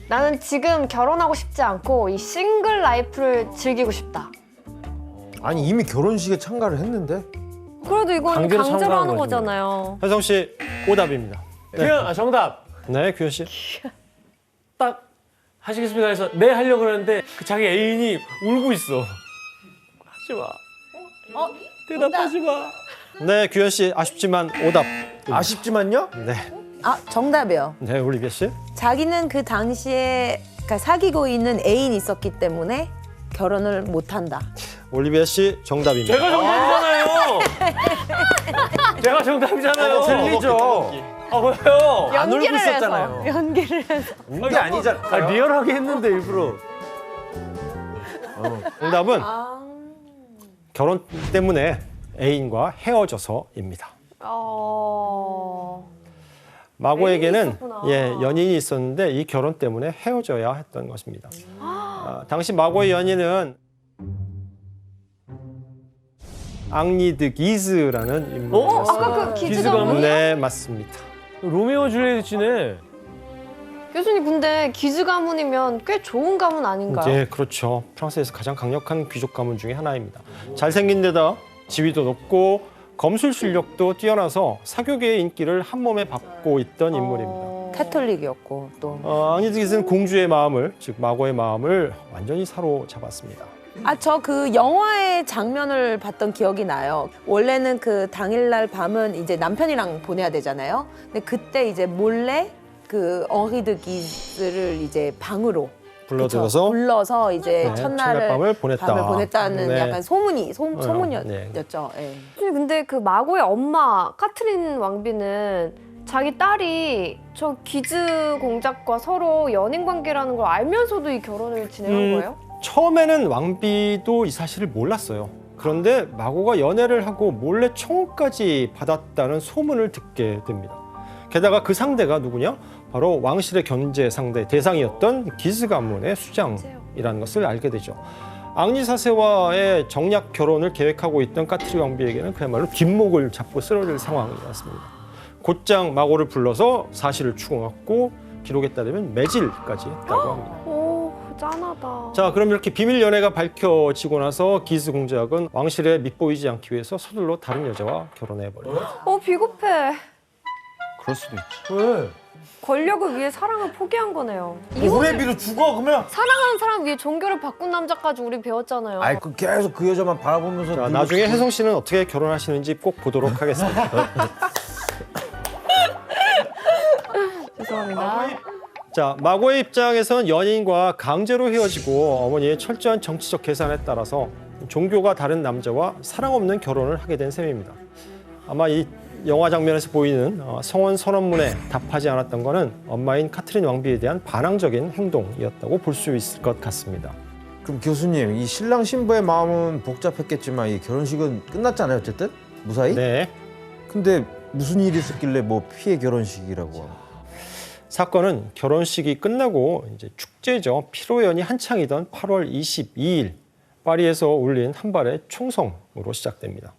S4: 나는 지금 결혼하고 싶지 않고 이 싱글 라이프를 즐기고 싶다.
S2: 아니 이미 결혼식에 참가를 했는데.
S4: 그래도 이건
S9: 강제로
S4: 강제로
S9: 참가하는
S4: 하는
S9: 거지,
S4: 거잖아요.
S1: 현성 씨, 오답입니다.
S9: 규현, 정답.
S1: 네, 규현 씨.
S9: 딱 하시겠습니까 해서 네 하려고 그러는데 그 자기 애인이 울고 있어. 하지 마. 대답하지 마.
S1: 네, 규현 씨 아쉽지만 오답.
S2: 아쉽지만요?
S1: 네,
S3: 아, 정답이요.
S1: 네, 올리비아 씨.
S3: 자기는 그 당시에 그러니까 사귀고 있는 애인이 있었기 때문에 결혼을 못한다.
S1: 올리비아 씨 정답입니다.
S9: 제가 정답이잖아요. 제가 정답이잖아요.
S2: 틀리죠.
S9: 아 왜요?
S2: 안 울고
S4: 연기를
S2: 있었잖아요.
S4: 해서. 연기를 해서.
S2: 운게 아니잖아.
S9: 아, 리얼하게 했는데 일부러.
S1: 정답은 결혼 때문에 애인과 헤어져서입니다. 마고에게는
S4: 애인이 있었구나.
S1: 연인이 있었는데 이 결혼 때문에 헤어져야 했던 것입니다. 당시 마고의 연인은 앙리 드 기즈라는 인물이었습니다.
S4: 아까 그
S9: 기즈가
S4: 기즈가문?
S1: 네, 맞습니다.
S9: 로미오 줄리엣이네.
S4: 교수님 근데 기즈 가문이면 꽤 좋은 가문 아닌가요?
S1: 네, 그렇죠. 프랑스에서 가장 강력한 귀족 가문 중에 하나입니다. 잘생긴 데다 지위도 높고 검술 실력도 뛰어나서 사교계의 인기를 한 몸에 받고 있던 인물입니다.
S3: 캐톨릭이었고 또.
S1: 앙리 드 기즈는 공주의 마음을, 즉 마고의 마음을 완전히 사로잡았습니다.
S3: 아, 저 그 영화의 장면을 봤던 기억이 나요. 원래는 그 당일날 밤은 이제 남편이랑 보내야 되잖아요. 근데 그때 이제 몰래 그 엉리 드 기즈를 이제 방으로
S1: 불러들여서
S3: 그쵸? 불러서 이제
S1: 네,
S3: 첫날을
S1: 밤을 보냈다.
S3: 보냈다는
S1: 네.
S3: 약간 소문이었죠. 예.
S4: 근데 그 마고의 엄마 카트린 왕비는 자기 딸이 저 기즈 공작과 서로 연인 관계라는 걸 알면서도 이 결혼을 진행한 거예요?
S1: 처음에는 왕비도 이 사실을 몰랐어요. 그런데 마고가 연애를 하고 몰래 청혼까지 받았다는 소문을 듣게 됩니다. 게다가 그 상대가 누구냐? 바로 왕실의 견제 상대 대상이었던 기즈 가문의 수장이라는 것을 알게 되죠. 앙리 4세와의 정략 결혼을 계획하고 있던 까트리 왕비에게는 그야말로 뒷목을 잡고 쓰러질 상황이었습니다. 곧장 마고를 불러서 사실을 추궁했고 기록에 따르면 매질까지 했다고 합니다.
S4: 오, 짠하다.
S1: 자, 그럼 이렇게 비밀 연애가 밝혀지고 나서 기즈 공작은 왕실에 밉보이지 않기 위해서 서둘러 다른 여자와 결혼해버립니다.
S4: 비겁해.
S6: 그럴 수도 있지.
S2: 왜?
S4: 권력을 위해 사랑을 포기한 거네요.
S2: 오래비로 죽어 그러면?
S4: 사랑하는 사람 위해 종교를 바꾼 남자까지 우리 배웠잖아요.
S2: 아이 그 계속 그 여자만 바라보면서.
S1: 자,
S2: 늙고
S1: 나중에
S2: 싶어.
S1: 혜성 씨는 어떻게 결혼하시는지 꼭 보도록 하겠습니다.
S4: 죄송합니다.
S1: 자, 마고의 입장에서는 연인과 강제로 헤어지고 어머니의 철저한 정치적 계산에 따라서 종교가 다른 남자와 사랑 없는 결혼을 하게 된 셈입니다. 아마 이 영화 장면에서 보이는 성혼 선언문에 답하지 않았던 것은 엄마인 카트린 왕비에 대한 반항적인 행동이었다고 볼 수 있을 것 같습니다.
S2: 그럼 교수님, 이 신랑 신부의 마음은 복잡했겠지만 이 결혼식은 끝났잖아요, 어쨌든 무사히.
S1: 네.
S2: 근데 무슨 일이 있었길래 뭐 피해 결혼식이라고?
S1: 사건은 결혼식이 끝나고 이제 축제죠. 피로연이 한창이던 8월 22일 파리에서 울린 한 발의 총성으로 시작됩니다.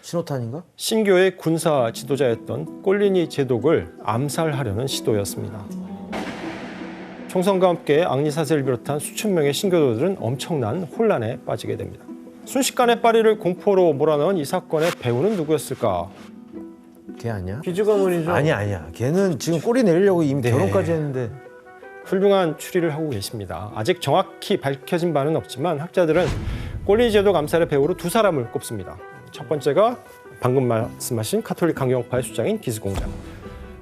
S2: 신호탄인가?
S1: 신교의 군사 지도자였던 꼴리니 제독을 암살하려는 시도였습니다. 총성과 함께 앙리사세를 비롯한 수천 명의 신교도들은 엄청난 혼란에 빠지게 됩니다. 순식간에 파리를 공포로 몰아넣은 이 사건의 배우는 누구였을까?
S2: 걔 아니야?
S9: 기주 가문이죠.
S2: 아니야. 걔는 지금 꼬리 내리려고 이미
S1: 네.
S2: 결혼까지 했는데.
S1: 훌륭한 추리를 하고 계십니다. 아직 정확히 밝혀진 바는 없지만 학자들은 꼴리니 제독 암살의 배우로 두 사람을 꼽습니다. 첫 번째가 방금 말씀하신 카톨릭 강경파의 수장인 기스공장.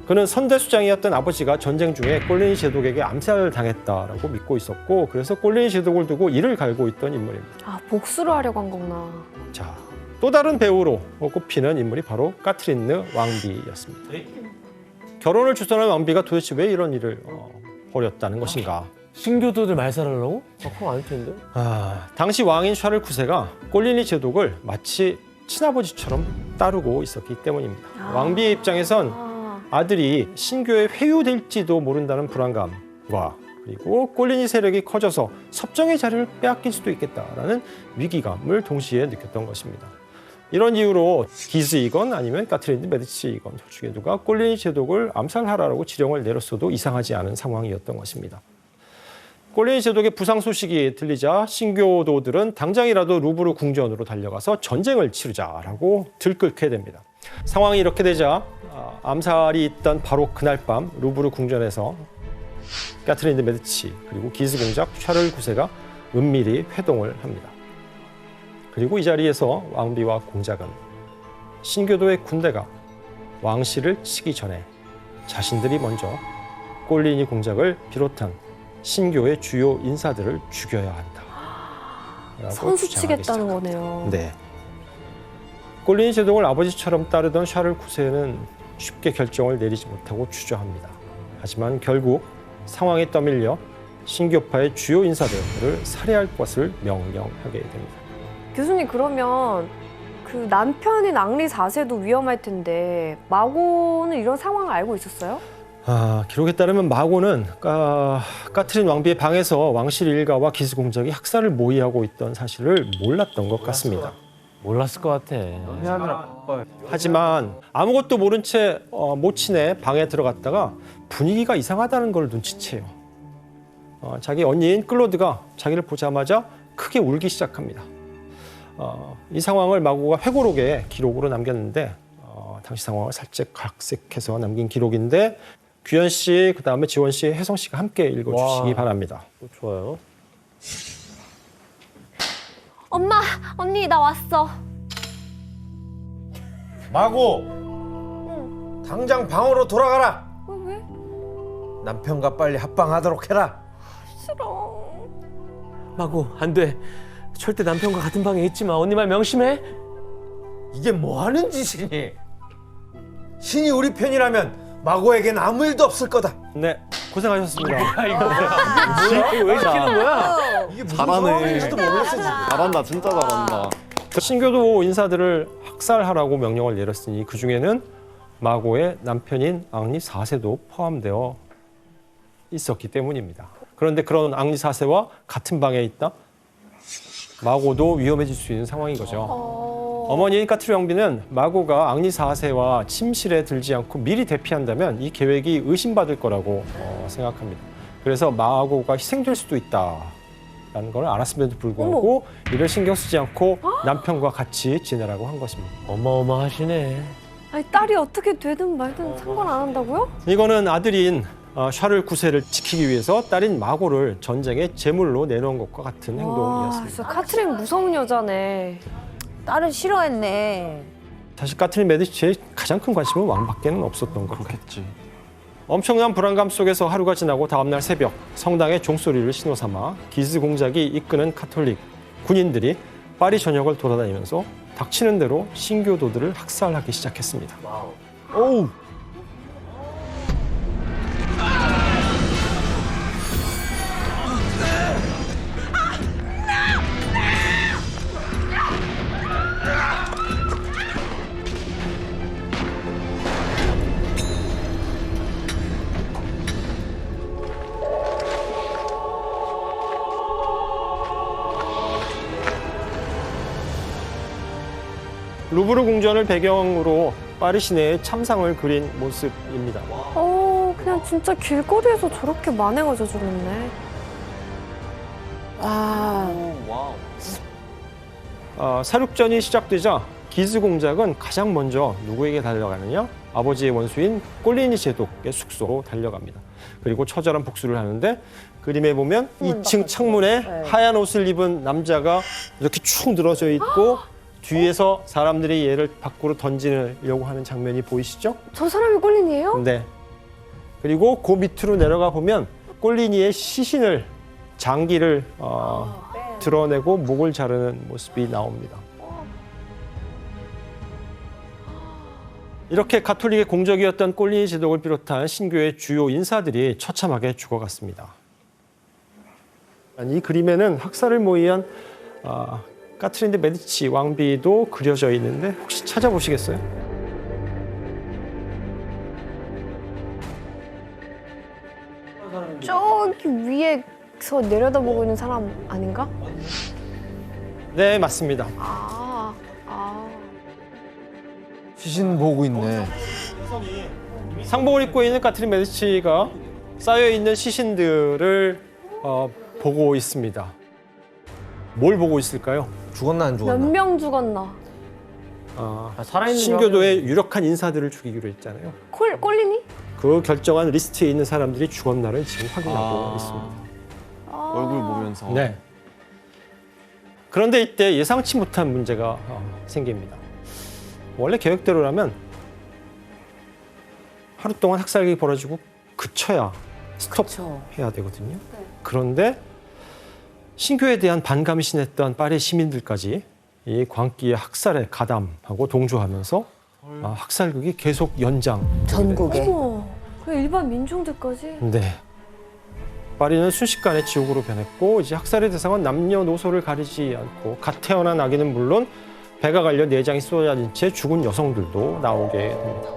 S1: 그는 선대 수장이었던 아버지가 전쟁 중에 꼴리니 제독에게 암살을 당했다라고 믿고 있었고 그래서 꼴리니 제독을 두고 이를 갈고 있던 인물입니다.
S4: 아, 복수를 하려고 한 거구나.
S1: 자, 또 다른 배우로 꼽히는 인물이 바로 까트린느 왕비였습니다. 결혼을 주선한 왕비가 도대체 왜 이런 일을 벌였다는 것인가?
S9: 신교도들 말살하려고? 그럼 아닐 텐데.
S1: 당시 왕인 샤를 9세가 꼴리니 제독을 마치 친아버지처럼 따르고 있었기 때문입니다. 왕비의 입장에선 아들이 신교에 회유될지도 모른다는 불안감과 그리고 꼴리니 세력이 커져서 섭정의 자리를 빼앗길 수도 있겠다라는 위기감을 동시에 느꼈던 것입니다. 이런 이유로 기스이건 아니면 까트린 메디치이건 둘 중에 누가 꼴리니 제독을 암살하라고 지령을 내렸어도 이상하지 않은 상황이었던 것입니다. 꼴리니 제독의 부상 소식이 들리자 신교도들은 당장이라도 루브르 궁전으로 달려가서 전쟁을 치르자라고 들끓게 됩니다. 상황이 이렇게 되자 암살이 있던 바로 그날 밤 루브르 궁전에서 까트린 드 메디치 그리고 기스 공작 샤를 9세가 은밀히 회동을 합니다. 그리고 이 자리에서 왕비와 공작은 신교도의 군대가 왕실을 치기 전에 자신들이 먼저 꼴리니 공작을 비롯한 신교의 주요 인사들을 죽여야 한다.
S4: 선수 치겠다는 거네요.
S1: 네. 꼴리니 제독을 아버지처럼 따르던 샤를 9세는 쉽게 결정을 내리지 못하고 주저합니다. 하지만 결국 상황에 떠밀려 신교파의 주요 인사들을 살해할 것을 명령하게 됩니다.
S4: 교수님, 그러면 그 남편인 앙리 4세도 위험할 텐데 마고는 이런 상황을 알고 있었어요?
S1: 기록에 따르면 마고는 까트린 왕비의 방에서 왕실 일가와 기스 공작이 학살을 모의하고 있던 사실을 몰랐던 것 같습니다.
S9: 몰랐을 것 같아.
S1: 하지만 아무것도 모른 채 모친의 방에 들어갔다가 분위기가 이상하다는 걸 눈치채요. 자기 언니인 클로드가 자기를 보자마자 크게 울기 시작합니다. 이 상황을 마고가 회고록에 기록으로 남겼는데 당시 상황을 살짝 각색해서 남긴 기록인데 규현 씨, 그다음에 지원 씨, 혜성 씨가 함께 읽어주시기 바랍니다.
S9: 좋아요.
S4: 엄마, 언니 나 왔어.
S2: 마고! 당장 방으로 돌아가라!
S4: 왜?
S2: 남편과 빨리 합방하도록 해라!
S4: 싫어.
S9: 마고 안 돼. 절대 남편과 같은 방에 있지 마. 언니 말 명심해.
S2: 이게 뭐 하는 짓이니? 신이 우리 편이라면 마고에겐 아무 일도 없을 거다.
S1: 네, 고생하셨습니다.
S9: 이거 왜 시키는 거야?
S2: 이게 무슨
S6: 잘하네.
S2: 상황인지도 모르겠어.
S6: 잘한다, 진짜 잘한다.
S1: 신교도 인사들을 학살하라고 명령을 내렸으니 그 중에는 마고의 남편인 앙리 4세도 포함되어 있었기 때문입니다. 그런데 그런 앙리 4세와 같은 방에 있다? 마고도 위험해질 수 있는 상황인 거죠. 어머니인 까트린 왕비는 마고가 앙리 4세와 침실에 들지 않고 미리 대피한다면 이 계획이 의심받을 거라고 생각합니다. 그래서 마고가 희생될 수도 있다라는 걸 알았음에도 불구하고 이를 신경 쓰지 않고 남편과 같이 지내라고 한 것입니다.
S9: 어마어마하시네.
S4: 아니 딸이 어떻게 되든 말든 상관 안 한다고요?
S1: 이거는 아들인 샤를 9세를 지키기 위해서 딸인 마고를 전쟁의 제물로 내놓은 것과 같은
S4: 와,
S1: 행동이었습니다.
S4: 진짜 카트린 무서운 여자네.
S3: 딸을 싫어했네.
S1: 사실 카트린 메디치의 가장 큰 관심은 왕밖에는 없었던 것 같아요.
S6: 그렇겠지.
S1: 엄청난 불안감 속에서 하루가 지나고 다음날 새벽 성당의 종소리를 신호삼아 기즈 공작이 이끄는 카톨릭 군인들이 파리 전역을 돌아다니면서 닥치는 대로 신교도들을 학살하기 시작했습니다.
S6: 어우.
S1: 루브르 궁전을 배경으로 파리 시내의 참상을 그린 모습입니다.
S4: 그냥 진짜 길거리에서 저렇게 만행을 저질렀네.
S1: 사륙전이 시작되자 기즈 공작은 가장 먼저 누구에게 달려가느냐? 아버지의 원수인 꼴리니 제독의 숙소로 달려갑니다. 그리고 처절한 복수를 하는데 그림에 보면 2층 창문에 하얀 옷을 입은 남자가 이렇게 축 늘어져 있고 뒤에서 사람들이 얘를 밖으로 던지려고 하는 장면이 보이시죠?
S4: 저 사람이 꼴린이에요?
S1: 네. 그리고 그 밑으로 내려가 보면 꼴리니의 시신을 장기를 드러내고 목을 자르는 모습이 나옵니다. 이렇게 가톨릭의 공적이었던 꼴리니 제독을 비롯한 신교의 주요 인사들이 처참하게 죽어갔습니다. 이 그림에는 학살을 모의한 카트린 데 메디치 왕비도 그려져 있는데 혹시 찾아보시겠어요?
S4: 저기 위에서 내려다보고 있는 사람 아닌가?
S1: 네, 맞습니다.
S2: 시신 보고 있네.
S1: 상복을 입고 있는 카트린 메디치가 쌓여있는 시신들을 보고 있습니다. 뭘 보고 있을까요?
S2: 죽었나 안
S4: 몇
S2: 죽었나?
S4: 명 죽었나?
S9: 살아있는
S1: 신교도의 유력한 인사들을 죽이기로 했잖아요.
S4: 꼴린이?
S1: 그 결정한 리스트에 있는 사람들이 죽었나를 지금 확인하고 있습니다.
S6: 얼굴 보면서.
S1: 네. 그런데 이때 예상치 못한 문제가 생깁니다. 원래 계획대로라면 하루 동안 학살이 벌어지고 그쳐야 스톱해야 되거든요. 그런데 신교에 대한 반감이 심했던 파리 시민들까지 이 광기의 학살에 가담하고 동조하면서 학살극이 계속 연장.
S3: 전국에.
S4: 어머, 그 일반 민중들까지?
S1: 네. 파리는 순식간에 지옥으로 변했고 이제 학살의 대상은 남녀노소를 가리지 않고 갓 태어난 아기는 물론 배가 갈려 내장이 쏟아진 채 죽은 여성들도 나오게 됩니다.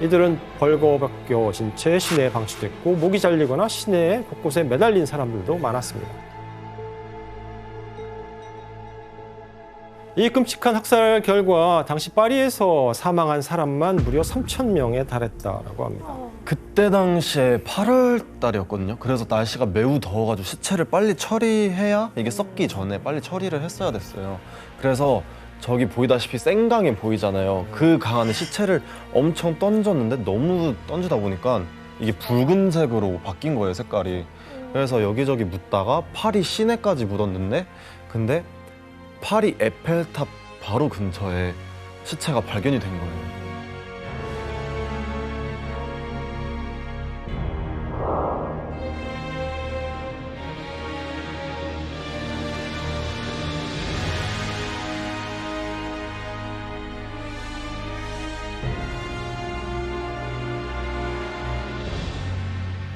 S1: 이들은 벌거벗겨진 채 시내에 방치됐고 목이 잘리거나 시내 곳곳에 매달린 사람들도 많았습니다. 이 끔찍한 학살 결과 당시 파리에서 사망한 사람만 무려 3,000명에 달했다고 합니다.
S6: 그때 당시에 8월 달이었거든요. 그래서 날씨가 매우 더워가지고 시체를 빨리 처리해야 이게 썩기 전에 빨리 처리를 했어야 됐어요. 그래서 저기 보이다시피 생강이 보이잖아요. 그 강 안에 시체를 엄청 던졌는데 너무 던지다 보니까 이게 붉은색으로 바뀐 거예요, 색깔이. 그래서 여기저기 묻다가 파리 시내까지 묻었는데 근데 파리 에펠탑 바로 근처에 시체가 발견이 된 거예요.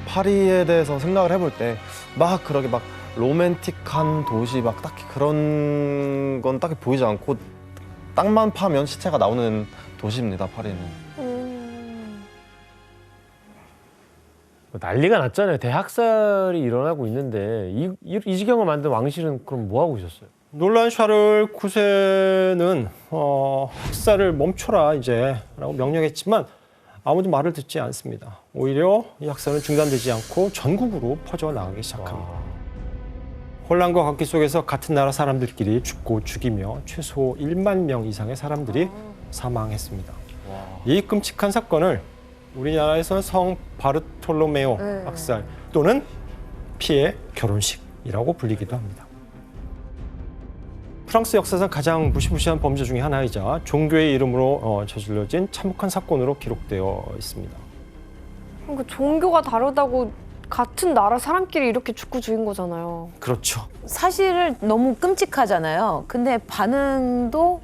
S6: 파리에 대해서 생각을 해볼 때 막 그렇게 막 로맨틱한 도시 막 딱히 그런 건 딱히 보이지 않고 땅만 파면 시체가 나오는 도시입니다, 파리는.
S9: 난리가 났잖아요. 대학살이 일어나고 있는데 이 지경을 만든 왕실은 그럼 뭐 하고 있었어요?
S1: 놀란 샤를 9세는 학살을 멈춰라 이제라고 명령했지만 아무도 말을 듣지 않습니다. 오히려 이 학살은 중단되지 않고 전국으로 퍼져나가기 시작합니다. 혼란과 각기 속에서 같은 나라 사람들끼리 죽고 죽이며 최소 1만 명 이상의 사람들이 사망했습니다. 이 끔찍한 사건을 우리나라에서는 성 바르톨로메오 학살 또는 피해 결혼식이라고 불리기도 합니다. 프랑스 역사상 가장 무시무시한 범죄 중에 하나이자 종교의 이름으로 저질러진 참혹한 사건으로 기록되어 있습니다.
S4: 그러니까 종교가 다르다고 같은 나라 사람끼리 이렇게 죽고 죽인 거잖아요.
S1: 그렇죠.
S3: 사실 너무 끔찍하잖아요. 근데 반응도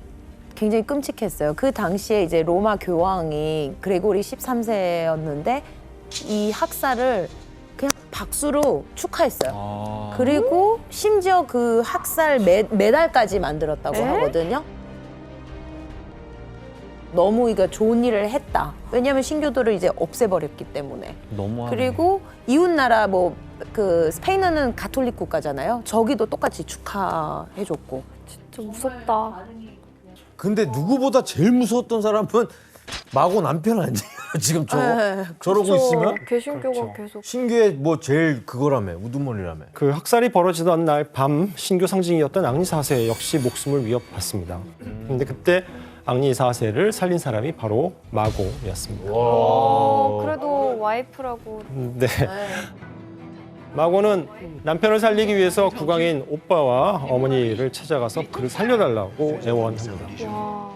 S3: 굉장히 끔찍했어요. 그 당시에 이제 로마 교황이 그레고리 13세였는데 이 학살을 그냥 박수로 축하했어요. 그리고 심지어 그 학살 메달까지 만들었다고 하거든요. 너무 이거 좋은 일을 했다. 왜냐하면 신교도를 이제 없애버렸기 때문에. 그리고 이웃 나라 뭐 그 스페인은 가톨릭 국가잖아요. 저기도 똑같이 축하해줬고.
S4: 진짜 무섭다.
S2: 근데 누구보다 제일 무서웠던 사람은 마고 남편 아니에요? 지금 저러고 있으면?
S4: 개신교가 계속.
S2: 신교의 뭐 제일 그거라며, 우두머리라며.
S1: 그 학살이 벌어지던 날 밤 신교 상징이었던 앙리 4세 역시 목숨을 위협받습니다. 그런데 그때 앙리 4세를 살린 사람이 바로 마고였습니다.
S4: 그래도 와이프라고.
S1: 네. 마고는 남편을 살리기 위해서 국왕인 오빠와 어머니를 찾아가서 그를 살려달라고 애원합니다.
S4: 와.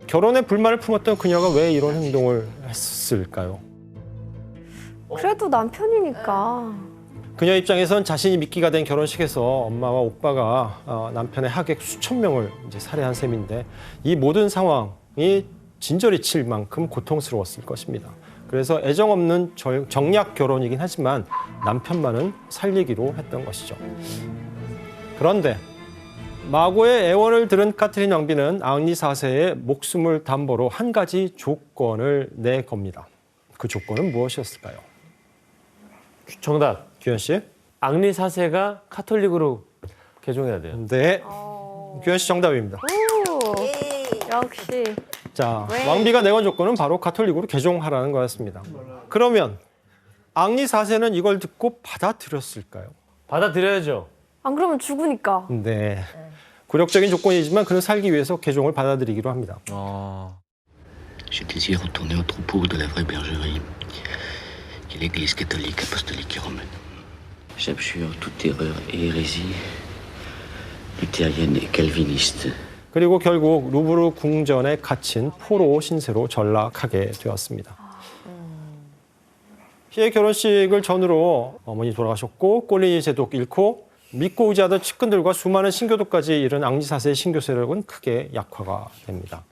S1: 결혼에 불만을 품었던 그녀가 왜 이런 행동을 했을까요?
S4: 그래도 남편이니까.
S1: 그녀 입장에선 자신이 미끼가 된 결혼식에서 엄마와 오빠가 남편의 하객 수천 명을 이제 살해한 셈인데 이 모든 상황이 진저리 칠 만큼 고통스러웠을 것입니다. 그래서 애정 없는 정략 결혼이긴 하지만 남편만은 살리기로 했던 것이죠. 그런데 마고의 애원을 들은 카트린 왕비는 앙리 4세의 목숨을 담보로 한 가지 조건을 내겁니다. 그 조건은 무엇이었을까요?
S9: 정답.
S1: 규현 씨?
S9: 앙리 4세가 카톨릭으로 개종해야 돼요.
S1: 네. 규현 씨 정답입니다.
S4: 오. 역시.
S1: 자, 왕비가 내건 조건은 바로 가톨릭으로 개종하라는 거였습니다. 그러면 앙리 4세는 이걸 듣고 받아들였을까요?
S9: 받아들여야죠.
S4: 안 그러면 죽으니까.
S1: 네. 굴욕적인 조건이지만 그는 살기 위해서 개종을 받아들이기로 합니다.
S10: Je désire retourner au troupeau de la vraie bergerie, qui est l'Église catholique, apostolique et romaine. J'abjure toute erreur et hérésie luthérienne et calviniste.
S1: 그리고 결국 루브르 궁전에 갇힌 포로 신세로 전락하게 되었습니다. 피해 결혼식을 전후로 어머니 돌아가셨고 꼴리니 제독 잃고 믿고 의지하던 측근들과 수많은 신교도까지 이른 앙리 4세의 신교 세력은 크게 약화가 됩니다.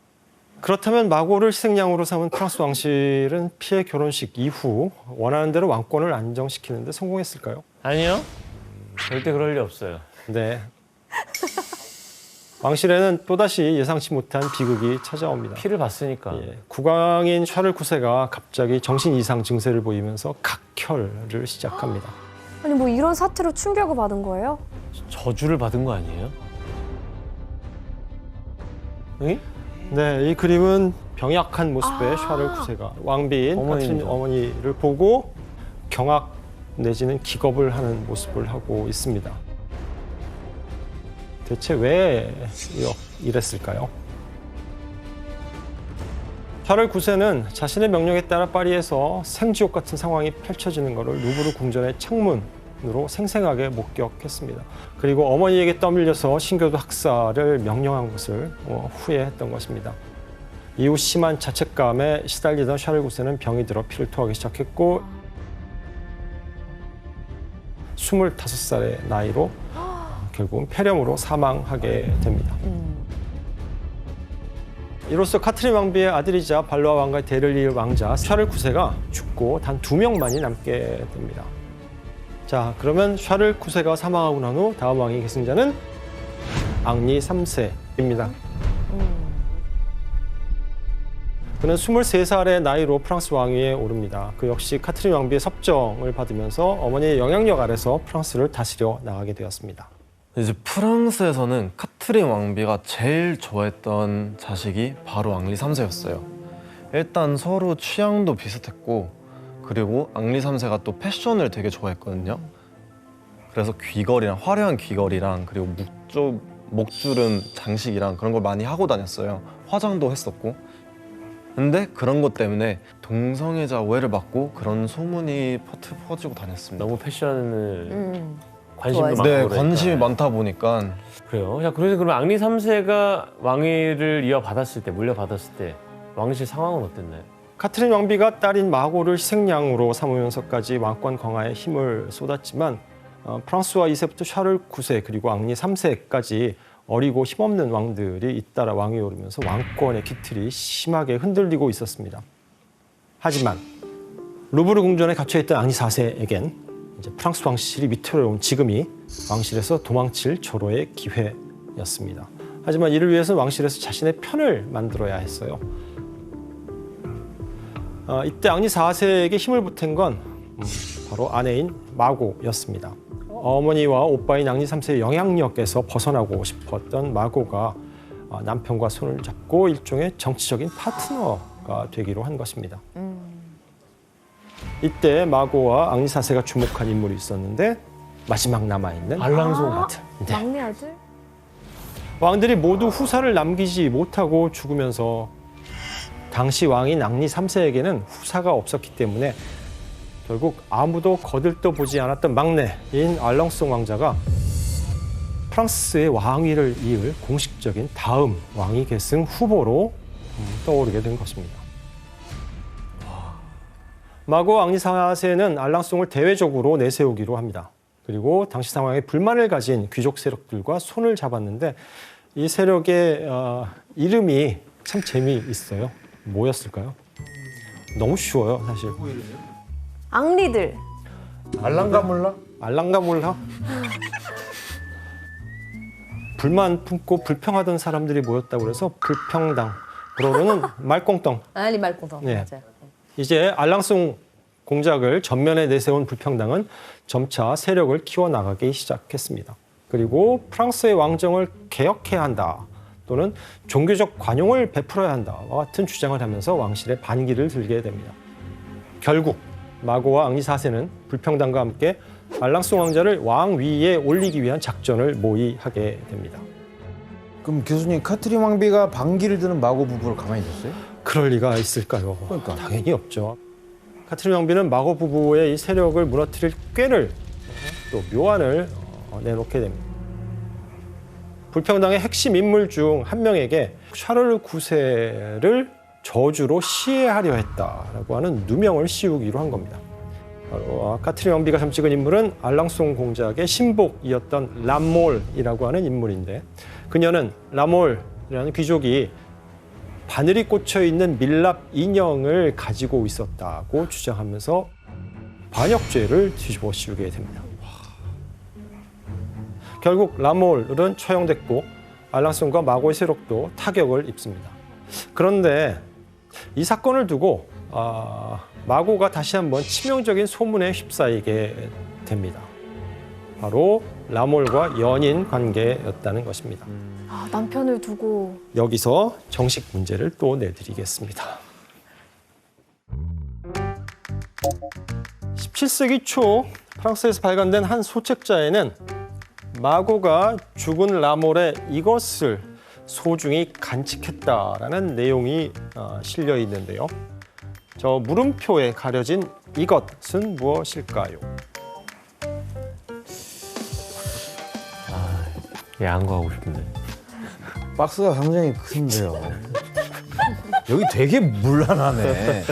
S1: 그렇다면 마고를 희생양으로 삼은 프랑스 왕실은 피해 결혼식 이후 원하는 대로 왕권을 안정시키는 데 성공했을까요?
S9: 아니요. 절대 그럴 리 없어요.
S1: 네. 왕실에는 또다시 예상치 못한 비극이 찾아옵니다.
S9: 피를 봤으니까.
S1: 예, 국왕인 샤를 9세가 갑자기 정신 이상 증세를 보이면서 각혈을 시작합니다.
S4: 아니 뭐 이런 사태로 충격을 받은 거예요?
S9: 저주를 받은 거 아니에요? 응?
S1: 네, 이 그림은 병약한 모습의 샤를 9세가 왕비인 카트린 어머니를 보고 경악 내지는 기겁을 하는 모습을 하고 있습니다. 대체 왜 이랬을까요? 샤를 9세는 자신의 명령에 따라 파리에서 생지옥 같은 상황이 펼쳐지는 것을 루브르 궁전의 창문으로 생생하게 목격했습니다. 그리고 어머니에게 떠밀려서 신교도 학살을 명령한 것을 후회했던 것입니다. 이후 심한 자책감에 시달리던 샤를 9세는 병이 들어 피를 토하기 시작했고 25살의 나이로 결국은 폐렴으로 사망하게 됩니다. 이로써 카트린 왕비의 아들이자 발로아 왕가의 대를 이을 왕자 샤를 9세가 죽고 단 2명만이 남게 됩니다. 자, 그러면 샤를 9세가 사망하고 난 후 다음 왕위 계승자는 앙리 3세입니다. 그는 23살의 나이로 프랑스 왕위에 오릅니다. 그 역시 카트린 왕비의 섭정을 받으면서 어머니의 영향력 아래서 프랑스를 다스려 나가게 되었습니다.
S6: 이제 프랑스에서는 카트린 왕비가 제일 좋아했던 자식이 바로 앙리 3세였어요. 일단 서로 취향도 비슷했고 그리고 앙리 3세가 또 패션을 되게 좋아했거든요. 그래서 귀걸이랑 화려한 귀걸이랑 그리고 목주름 장식이랑 그런 걸 많이 하고 다녔어요. 화장도 했었고. 근데 그런 것 때문에 동성애자 오해를 받고 그런 소문이 퍼지고 다녔습니다.
S9: 너무 패션을 관심도 많고
S6: 네,
S9: 그러니까.
S6: 관심이 많다 보니까.
S9: 그래요. 자, 그래서 그럼 앙리 3세가 왕위를 물려받았을 때 왕실 상황은 어땠나요?
S1: 카트린 왕비가 딸인 마고를 희생양으로 삼으면서까지 왕권 강화에 힘을 쏟았지만 프랑스와 2세부터 샤를 9세 그리고 앙리 3세까지 어리고 힘없는 왕들이 잇따라 왕위에 오르면서 왕권의 기틀이 심하게 흔들리고 있었습니다. 하지만 루브르 궁전에 갇혀있던 앙리 4세에겐 이제 프랑스 왕실이 위태로운 지금이 왕실에서 도망칠 절호의 기회였습니다. 하지만 이를 위해서 왕실에서 자신의 편을 만들어야 했어요. 이때 앙리 4세에게 힘을 보탠 건 바로 아내인 마고였습니다. 어머니와 오빠인 앙리 3세의 영향력에서 벗어나고 싶었던 마고가 남편과 손을 잡고 일종의 정치적인 파트너가 되기로 한 것입니다. 이때 마고와 앙리 4세가 주목한 인물이 있었는데 마지막 남아있는
S9: 알랑송
S1: 아들. 네.
S4: 막내 아들?
S1: 왕들이 모두 후사를 남기지 못하고 죽으면서 당시 왕인 앙리 3세에게는 후사가 없었기 때문에 결국 아무도 거들떠 보지 않았던 막내인 알랑송 왕자가 프랑스의 왕위를 이을 공식적인 다음 왕위 계승 후보로 떠오르게 된 것입니다. 마고 앙리 4세는 알랑송을 대외적으로 내세우기로 합니다. 그리고 당시 상황에 불만을 가진 귀족 세력들과 손을 잡았는데 이 세력의 이름이 참 재미있어요. 뭐였을까요? 너무 쉬워요, 사실.
S4: 앙리들.
S2: 알랑가몰라?
S1: 알랑가몰라? 불만 품고 불평하던 사람들이 모였다고 그래서 불평당. 불어로는 말꽁덩.
S3: 아니 말고도
S1: 네.
S3: 맞아요.
S1: 이제 알랑송 공작을 전면에 내세운 불평당은 점차 세력을 키워나가기 시작했습니다. 그리고 프랑스의 왕정을 개혁해야 한다 또는 종교적 관용을 베풀어야 한다와 같은 주장을 하면서 왕실의 반기를 들게 됩니다. 결국 마고와 앙리 4세는 불평당과 함께 알랑송 왕자를 왕위에 올리기 위한 작전을 모의하게 됩니다.
S2: 그럼 교수님 카트린 왕비가 반기를 드는 마고 부부를 가만히 뒀어요?
S1: 그럴 리가 있을까요?
S2: 그러니까.
S1: 당연히 없죠. 카트린 왕비는 마고 부부의 이 세력을 무너뜨릴 꾀를 또 묘안을 내놓게 됩니다. 불평당의 핵심 인물 중 한 명에게 샤를 9세를 저주로 시해하려 했다라고 하는 누명을 씌우기로 한 겁니다. 바로 카트린 왕비가 점찍은 인물은 알랑송 공작의 신복이었던 라몰이라고 하는 인물인데 그녀는 라몰이라는 귀족이 바늘이 꽂혀 있는 밀랍 인형을 가지고 있었다고 주장하면서 반역죄를 뒤집어 씌우게 됩니다. 결국 라몰은 처형됐고 알랑송과 마고의 세력도 타격을 입습니다. 그런데 이 사건을 두고 마고가 다시 한번 치명적인 소문에 휩싸이게 됩니다. 바로 라몰과 연인 관계였다는 것입니다.
S4: 아, 남편을 두고.
S1: 여기서 정식 문제를 또 내드리겠습니다. 17세기 초 프랑스에서 발간된 한 소책자에는 마고가 죽은 라몰의 이것을 소중히 간직했다라는 내용이 실려 있는데요. 저 물음표에 가려진 이것은 무엇일까요?
S9: 양보하고 싶은데.
S2: 박스가 굉장히 큰데요. 여기 되게 물란하네.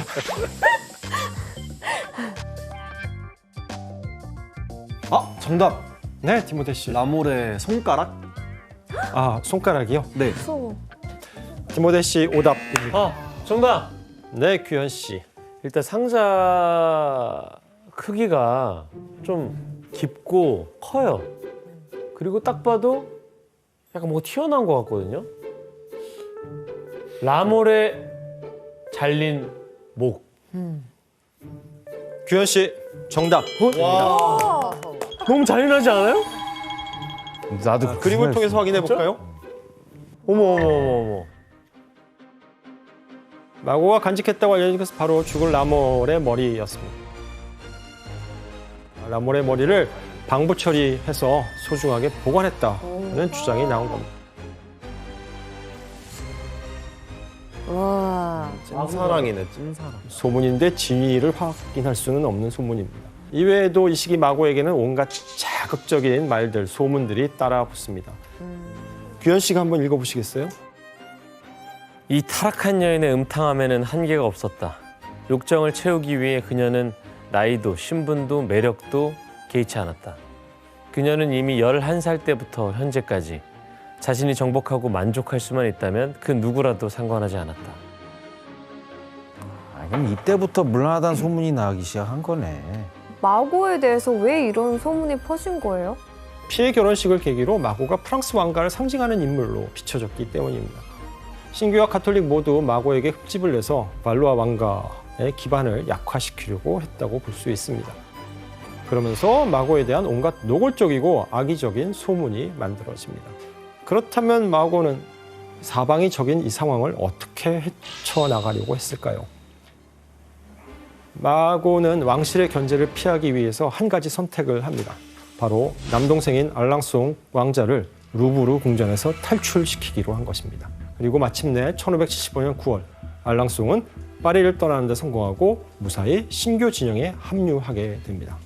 S6: 아, 정답.
S1: 네, 디모데 씨.
S6: 라몰의 손가락?
S1: 아, 손가락이요?
S6: 네.
S4: 무서워.
S1: 디모데 씨 오답입니다.
S9: 정답.
S1: 네, 규현 씨.
S9: 일단 상자 크기가 좀 깊고 커요. 그리고 딱 봐도 약간 뭐가 튀어나온 것 같거든요. 라몰의 잘린 목.
S1: 규현 씨 정답.
S9: 너무 잔인하지 않아요?
S2: 나도
S1: 그림을 통해서 확인해 볼까요?
S9: 어머 어머 어머 어머.
S1: 마고가 간직했다고 알려진 것은 바로 죽을 라몰의 머리였습니다. 라몰의 머리를 방부 처리해서 소중하게 보관했다는 주장이 나온 겁니다.
S3: 와.
S6: 찐사랑이네, 찐사랑.
S1: 소문인데 진위를 확인할 수는 없는 소문입니다. 이외에도 이 시기 마고에게는 온갖 자극적인 말들, 소문들이 따라 붙습니다. 규현 씨가 한번 읽어보시겠어요?
S7: 이 타락한 여인의 음탕함에는 한계가 없었다. 욕정을 채우기 위해 그녀는 나이도 신분도 매력도 개의치 않았다. 그녀는 이미 11살 때부터 현재까지 자신이 정복하고 만족할 수만 있다면 그 누구라도 상관하지 않았다.
S2: 그럼 이때부터 물란하다는 소문이 나기 시작한 거네.
S4: 마고에 대해서 왜 이런 소문이 퍼진 거예요?
S1: 피해 결혼식을 계기로 마고가 프랑스 왕가를 상징하는 인물로 비춰졌기 때문입니다. 신교와 가톨릭 모두 마고에게 흠집을 내서 발로아 왕가의 기반을 약화시키려고 했다고 볼 수 있습니다. 그러면서 마고에 대한 온갖 노골적이고 악의적인 소문이 만들어집니다. 그렇다면 마고는 사방이 적인 이 상황을 어떻게 헤쳐나가려고 했을까요? 마고는 왕실의 견제를 피하기 위해서 한 가지 선택을 합니다. 바로 남동생인 알랑송 왕자를 루브르 궁전에서 탈출시키기로 한 것입니다. 그리고 마침내 1575년 9월 알랑송은 파리를 떠나는 데 성공하고 무사히 신교 진영에 합류하게 됩니다.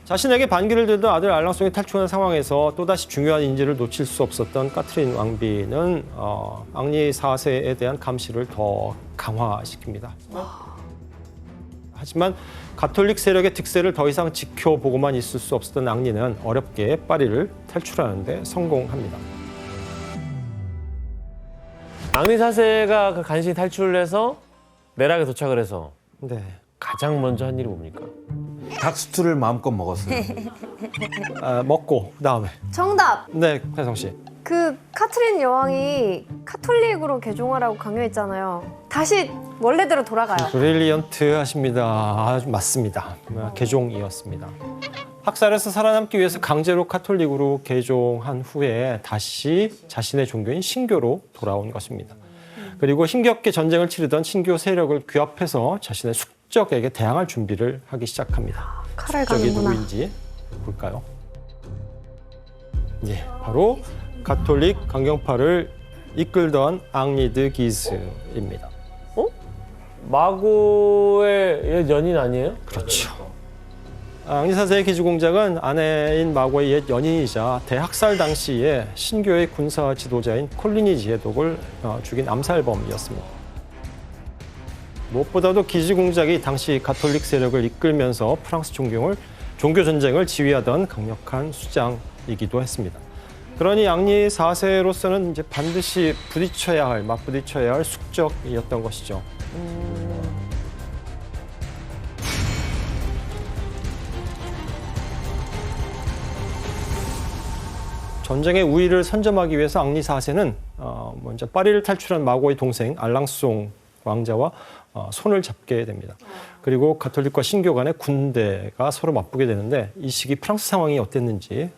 S1: 자신에게 반기를 들던 아들 알랑송이 탈출한 상황에서 또다시 중요한 인지를 놓칠 수 없었던 까트린 왕비는 앙리 4세에 대한 감시를 더 강화시킵니다. 하지만 가톨릭 세력의 득세를 더 이상 지켜보고만 있을 수 없었던 앙리는 어렵게 파리를 탈출하는 데 성공합니다.
S7: 앙리 4세가 그 간신히 탈출을 해서 내락에 도착을 해서
S1: 네.
S7: 가장 먼저 한 일이 뭡니까?
S2: 닭스투를 마음껏 먹었어요.
S1: 먹고 그다음에
S4: 정답!
S1: 네, 혜성 씨.
S4: 그 카트린 여왕이 카톨릭으로 개종하라고 강요했잖아요. 다시 원래대로 돌아가요.
S1: 브릴리언트 하십니다. 아주 맞습니다. 개종이었습니다. 학살에서 살아남기 위해서 강제로 카톨릭으로 개종한 후에 다시 자신의 종교인 신교로 돌아온 것입니다. 그리고 힘겹게 전쟁을 치르던 신교 세력을 규합해서 자신의 숙적에게 대항할 준비를 하기 시작합니다.
S4: 칼을
S1: 숙적이
S4: 가는구나.
S1: 누구인지 볼까요? 예, 바로 가톨릭 강경파를 이끌던 앙리 드 기즈입니다.
S7: 마고의 옛 연인 아니에요?
S1: 그렇죠. 앙리 4세의 기주공작은 아내인 마고의 옛 연인이자 대학살 당시에 신교의 군사 지도자인 콜리니 지혜독을 죽인 암살범이었습니다. 무엇보다도 기주공작이 당시 가톨릭 세력을 이끌면서 프랑스 종교 전쟁을 지휘하던 강력한 수장이기도 했습니다. 그러니 앙리 4세로서는 이제 반드시 맞부딪혀야 할 숙적이었던 것이죠. 전쟁의 우위를 선점하기 위해서 앙리 4세는 먼저 파리를 탈출한 마고의 동생 알랑송 왕자와 손을 잡게 됩니다. 그리고 가톨릭과 신교 간의 군대가 서로 맞붙게 되는데 이 시기 프랑스 상황이 어땠는지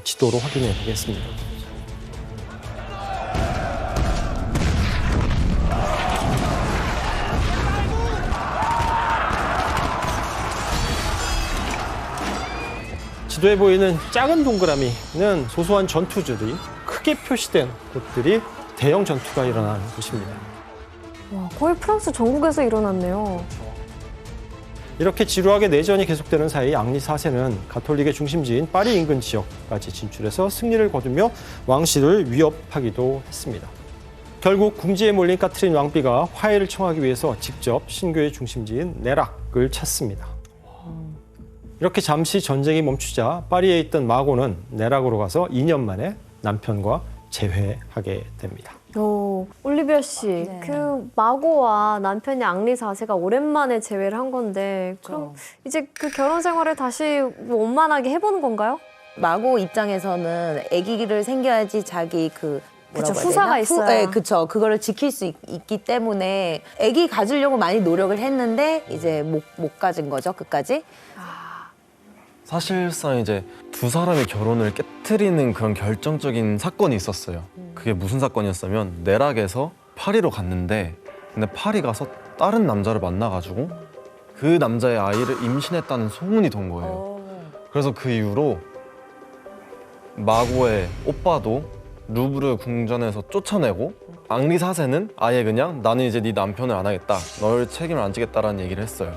S1: 지도로 확인해 보겠습니다. 지도에 보이는 작은 동그라미는 소소한 전투들이 크게 표시된 곳들이 대형 전투가 일어나는 곳입니다.
S4: 와, 거의 프랑스 전국에서 일어났네요.
S1: 이렇게 지루하게 내전이 계속되는 사이 앙리 4세는 가톨릭의 중심지인 파리 인근 지역까지 진출해서 승리를 거두며 왕실을 위협하기도 했습니다. 결국 궁지에 몰린 까트린 왕비가 화해를 청하기 위해서 직접 신교의 중심지인 네락을 찾습니다. 이렇게 잠시 전쟁이 멈추자 파리에 있던 마고는 네락으로 가서 2년 만에 남편과 재회하게 됩니다.
S4: 올리비아 씨,
S3: 네.
S4: 그 마고와 남편이 앙리 4세가 오랜만에 재회를 한 건데 그럼 이제 그 결혼 생활을 다시 원만하게 해보는 건가요?
S3: 마고 입장에서는 아기를 생겨야지 자기 그 뭐라고 해야
S4: 후사가
S3: 되나?
S4: 있어요.
S3: 네, 그쵸. 그거를 지킬 수 있기 때문에 아기 가지려고 많이 노력을 했는데 이제 못 가진 거죠, 끝까지.
S6: 사실상 이제 두 사람의 결혼을 깨트리는 그런 결정적인 사건이 있었어요. 그게 무슨 사건이었냐면 내락에서 파리로 갔는데 근데 파리 가서 다른 남자를 만나가지고 그 남자의 아이를 임신했다는 소문이 돈 거예요. 그래서 그 이후로 마고의 오빠도 루브르 궁전에서 쫓아내고 앙리 4세는 아예 그냥 나는 이제 네 남편을 안 하겠다. 널 책임을 안 지겠다라는 얘기를 했어요.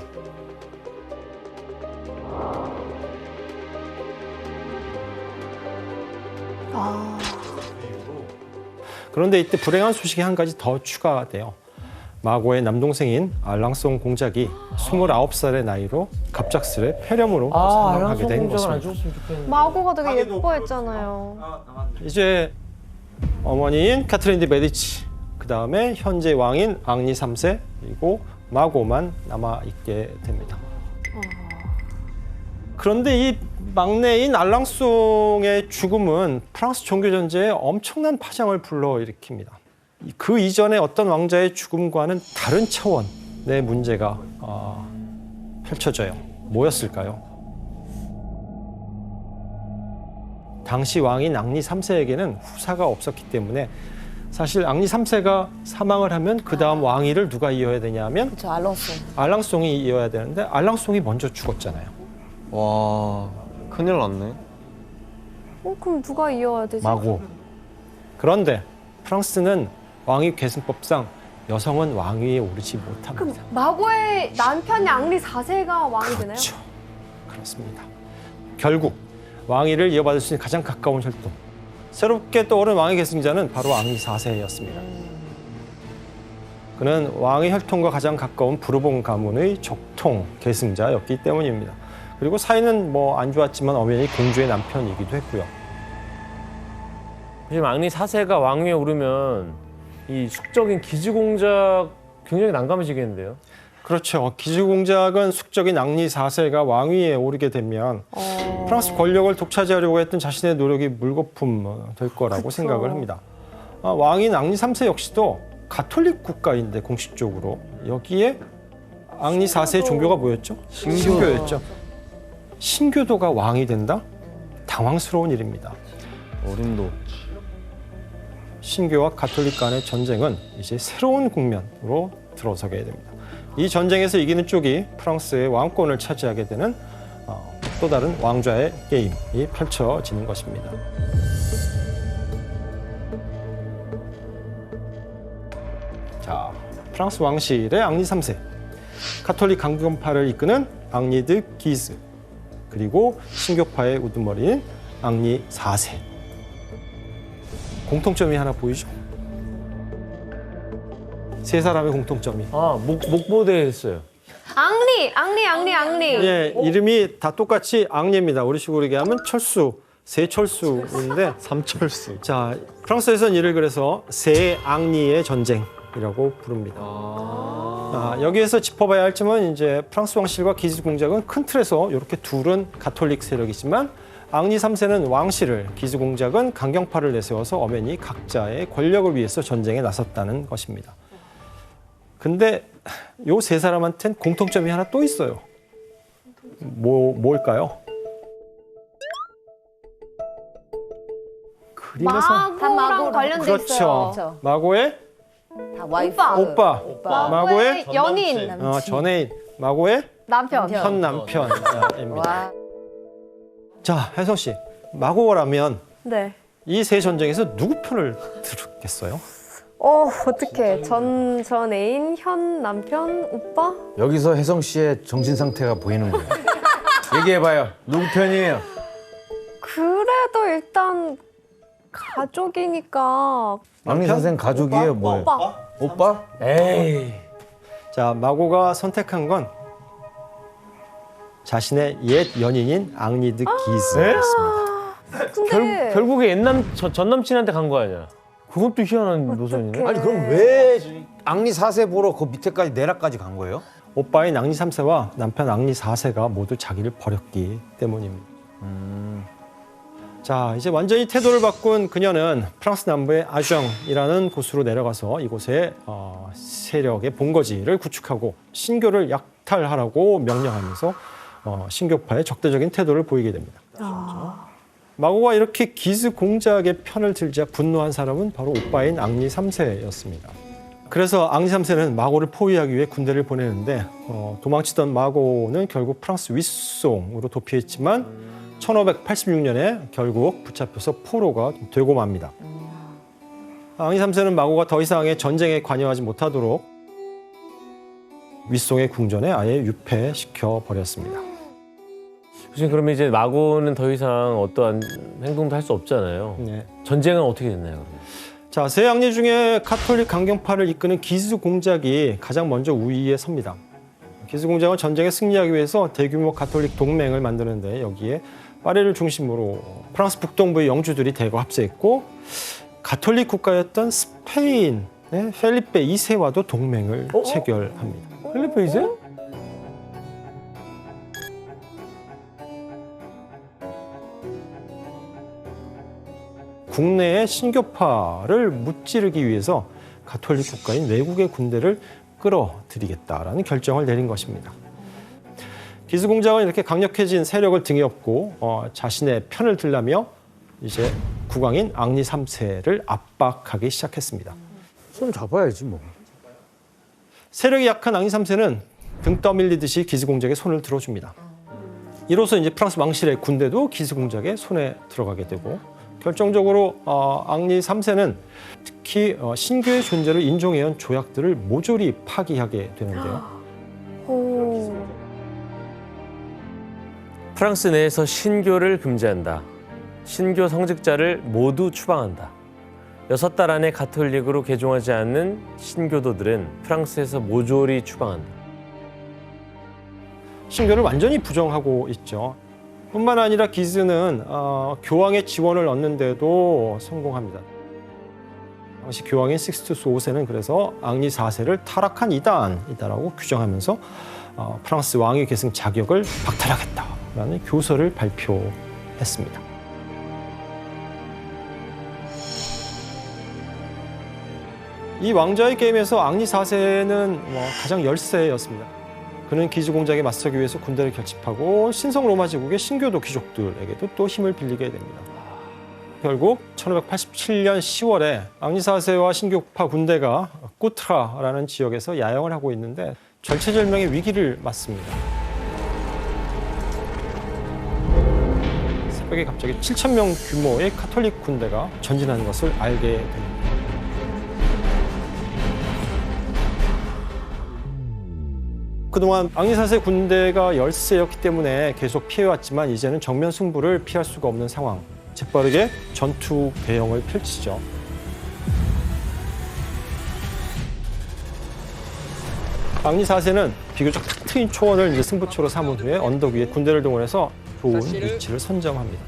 S1: 그런데 이때 불행한 소식이 한 가지 더 추가돼요. 마고의 남동생인 알랑송 공작이 29살의 나이로 갑작스레 폐렴으로 사망하게 된 것입니다.
S4: 마고가 되게 예뻐했잖아요.
S1: 이제 어머니인 카트린 디 메디치, 그 다음에 현재 왕인 앙리 3세, 그리고 마고만 남아있게 됩니다. 그런데 이 막내인 알랑송의 죽음은 프랑스 종교전쟁에 엄청난 파장을 불러일으킵니다. 그 이전에 어떤 왕자의 죽음과는 다른 차원의 문제가 펼쳐져요. 뭐였을까요? 당시 왕인 앙리 3세에게는 후사가 없었기 때문에 사실 앙리 3세가 사망을 하면 그 다음 왕위를 누가 이어야 되냐면
S3: 그쵸, 알랑송.
S1: 알랑송이 이어야 되는데 알랑송이 먼저 죽었잖아요.
S6: 와, 큰일 났네.
S4: 그럼 누가 이어야 되지?
S1: 마고. 그런데 프랑스는 왕위 계승법상 여성은 왕위에 오르지 못합니다.
S4: 그럼 마고의 남편이 앙리 4세가 왕이 되나요?
S1: 그렇죠. 그렇습니다. 결국 왕위를 이어받을 수 있는 가장 가까운 혈통, 새롭게 떠오른 왕위 계승자는 바로 앙리 4세였습니다. 그는 왕위 혈통과 가장 가까운 부르봉 가문의 적통 계승자였기 때문입니다. 그리고 사이는 뭐 안 좋았지만 엄연히 공주의 남편이기도 했고요.
S9: 지금 앙리 4세가 왕위에 오르면 이 숙적인 기즈공작 굉장히 난감해지겠는데요.
S1: 그렇죠. 기즈공작은 숙적인 앙리 4세가 왕위에 오르게 되면 프랑스 권력을 독차지하려고 했던 자신의 노력이 물거품 될 거라고 생각을 합니다. 왕인 앙리 3세 역시도 가톨릭 국가인데 공식적으로 여기에 앙리 4세의 종교가 뭐였죠? 신교였죠. 신교도가 왕이 된다? 당황스러운 일입니다.
S6: 어림도
S1: 신교와 가톨릭 간의 전쟁은 이제 새로운 국면으로 들어서게 됩니다. 이 전쟁에서 이기는 쪽이 프랑스의 왕권을 차지하게 되는 또 다른 왕좌의 게임이 펼쳐지는 것입니다. 자, 프랑스 왕실의 앙리 3세, 가톨릭 강경파를 이끄는 앙리 드 기즈, 그리고 신교파의 우두머리인 앙리 4세. 공통점이 하나 보이죠? 세 사람의 공통점이.
S9: 목보대 했어요.
S4: 앙리.
S1: 예, 이름이 다 똑같이 앙리입니다. 우리식으로 얘기하면 철수, 세철수인데
S6: 삼철수.
S1: 자, 프랑스에서는 이를 그래서 세 앙리의 전쟁이라고 부릅니다. 여기에서 짚어봐야 할 점은 이제 프랑스 왕실과 기즈 공작은 큰 틀에서 이렇게 둘은 가톨릭 세력이지만 앙리 3세는 왕실을, 기즈 공작은 강경파를 내세워서 엄연히 각자의 권력을 위해서 전쟁에 나섰다는 것입니다. 근데 요 세 사람한텐 공통점이 하나 또 있어요. 뭘까요? 그림에서
S4: 마고랑 관련돼
S1: 그렇죠.
S4: 있어요.
S1: 마고의
S3: 다 와이프.
S1: 오빠. 마고의
S4: 연인,
S1: 전애인, 마고의
S4: 남편.
S1: 현 남편입니다.
S3: 와.
S1: 자, 혜성 씨, 마고라면
S4: 네.
S1: 이 세 전쟁에서 누구 편을 들었겠어요?
S4: 어떡해. 전 애인, 현 남편, 오빠?
S2: 여기서 혜성 씨의 정신 상태가 보이는 거예요. 얘기해봐요. 누구 편이에요?
S4: 그래도 일단 가족이니까.
S2: 앙리 선생 가족이에요, 뭐예요? 오빠?
S9: 에이.
S1: 자, 마고가 선택한 건 자신의 옛 연인인 앙리드 기즈였습니다.
S4: 근데
S9: 결국에 전 남친한테 간 거 아니야. 그건 또 희한한 노선이네.
S2: 아니 그럼 왜 앙리 4세 보러 그 밑에까지 내락까지 간 거예요?
S1: 오빠인 앙리 3세와 남편 앙리 4세가 모두 자기를 버렸기 때문입니다. 자, 이제 완전히 태도를 바꾼 그녀는 프랑스 남부의 아정이라는 곳으로 내려가서 이곳에 세력의 본거지를 구축하고 신교를 약탈하라고 명령하면서 신교파의 적대적인 태도를 보이게 됩니다. 마고가 이렇게 기스 공작의 편을 들자 분노한 사람은 바로 오빠인 앙리 3세였습니다. 그래서 앙리 3세는 마고를 포위하기 위해 군대를 보내는데 도망치던 마고는 결국 프랑스 윗송으로 도피했지만 1586년에 결국 붙잡혀서 포로가 되고 맙니다. 앙리 3세는 마고가 더 이상의 전쟁에 관여하지 못하도록 윗송의 궁전에 아예 유폐시켜 버렸습니다.
S9: 교수님, 그러면 이제 마고는 더 이상 어떠한 행동도 할 수 없잖아요.
S1: 네.
S9: 전쟁은 어떻게 됐나요, 그러면?
S1: 자, 세 앙리 중에 가톨릭 강경파를 이끄는 기스 공작이 가장 먼저 우위에 섭니다. 기스 공작은 전쟁에 승리하기 위해서 대규모 가톨릭 동맹을 만드는데 여기에 파리를 중심으로 프랑스 북동부의 영주들이 대거 합세했고 가톨릭 국가였던 스페인의 펠리페 2세와도 동맹을 체결합니다.
S9: 필리핀 이제?
S1: 국내의 신교파를 무찌르기 위해서 가톨릭 국가인 외국의 군대를 끌어들이겠다라는 결정을 내린 것입니다. 기스 공작은 이렇게 강력해진 세력을 등에 업고 자신의 편을 들라며 이제 국왕인 앙리 3세를 압박하기 시작했습니다.
S2: 손 잡아야지 뭐.
S1: 세력이 약한 앙리 3세는 등 떠밀리듯이 기스 공작에 손을 들어줍니다. 이로써 이제 프랑스 왕실의 군대도 기스 공작에 손에 들어가게 되고 결정적으로 앙리 3세는 특히 신교의 존재를 인정해온 조약들을 모조리 파기하게 되는데요.
S7: 프랑스 내에서 신교를 금지한다. 신교 성직자를 모두 추방한다. 6달 안에 가톨릭으로 개종하지 않는 신교도들은 프랑스에서 모조리 추방한다.
S1: 신교를 완전히 부정하고 있죠. 뿐만 아니라 기스는 교황의 지원을 얻는데도 성공합니다. 당시 교황인 식스투스 5세는 그래서 앙리 4세를 타락한 이단이다라고 규정하면서 프랑스 왕위 계승 자격을 박탈하겠다라는 교서를 발표했습니다. 이 왕좌의 게임에서 앙리 4세는 가장 열세였습니다. 그는 기스 공작에 맞서기 위해서 군대를 결집하고 신성 로마 제국의 신교도 귀족들에게도 또 힘을 빌리게 됩니다. 결국 1587년 10월에 앙리 4세와 신교파 군대가 꾸트라라는 지역에서 야영을 하고 있는데 절체절명의 위기를 맞습니다. 새벽에 갑자기 7,000명 규모의 가톨릭 군대가 전진하는 것을 알게 됩니다. 그동안 앙리 4세 군대가 열세였기 때문에 계속 피해왔지만 이제는 정면 승부를 피할 수가 없는 상황. 재빠르게 전투 대형을 펼치죠. 앙리 4세는 비교적 탁 트인 초원을 이제 승부처로 삼은 후에 언덕 위에 군대를 동원해서 좋은 위치를 선점합니다.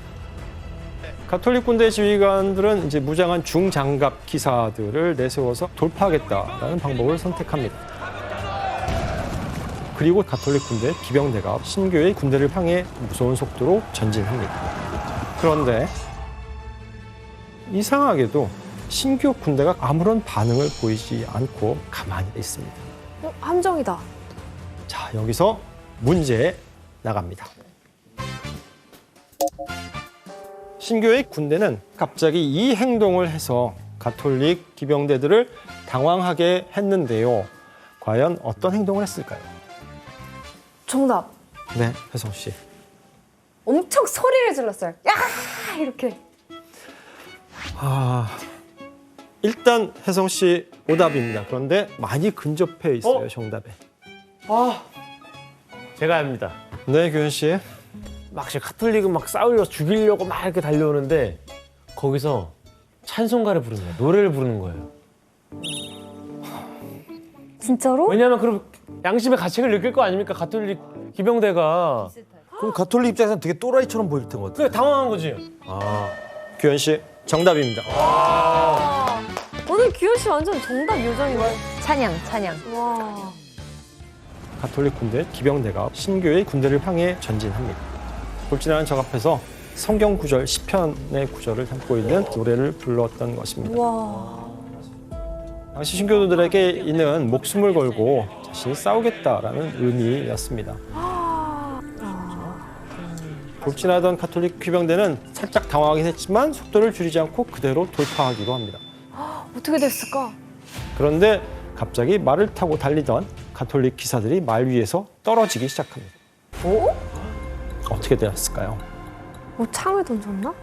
S1: 가톨릭 군대 지휘관들은 이제 무장한 중장갑 기사들을 내세워서 돌파하겠다라는 방법을 선택합니다. 그리고 가톨릭 군대 기병대가 신교의 군대를 향해 무서운 속도로 전진합니다. 그런데 이상하게도 신교 군대가 아무런 반응을 보이지 않고 가만히 있습니다.
S4: 함정이다.
S1: 자, 여기서 문제 나갑니다. 신교의 군대는 갑자기 이 행동을 해서 가톨릭 기병대들을 당황하게 했는데요. 과연 어떤 행동을 했을까요?
S4: 정답.
S1: 네, 혜성 씨.
S4: 엄청 소리를 질렀어요. 야! 이렇게.
S1: 일단 혜성 씨 오답입니다. 그런데 많이 근접해 있어요, 정답에.
S9: 제가 합니다.
S1: 네, 규현 씨.
S9: 막 가톨릭은 막 싸우려고 죽이려고 막 이렇게 달려오는데 거기서 찬송가를 부르는 거예요. 노래를 부르는 거예요.
S4: 진짜로?
S9: 왜냐하면 그럼 양심의 가책을 느낄 거 아닙니까? 가톨릭 기병대가.
S2: 그럼 가톨릭 입장에서는 되게 또라이처럼 보일 텐데.
S9: 그래, 당황한 거지.
S1: 규현 씨 정답입니다.
S4: 오늘 규현 씨 완전 정답 요정이네.
S3: 찬양.
S4: 와.
S1: 가톨릭 군대 기병대가 신교의 군대를 향해 전진합니다. 돌진하는 적 앞에서 성경 구절 시편의 구절을 담고 있는 노래를 불렀던 것입니다. 당시 신교도들에게 이는 목숨을 걸고 자신이 싸우겠다라는 의미였습니다. 돌진하던 가톨릭 귀병대는 살짝 당황하긴 했지만 속도를 줄이지 않고 그대로 돌파하기로 합니다.
S4: 어떻게 됐을까?
S1: 그런데 갑자기 말을 타고 달리던 가톨릭 기사들이 말 위에서 떨어지기 시작합니다. 어떻게 되었을까요?
S4: 뭐 창을 던졌나?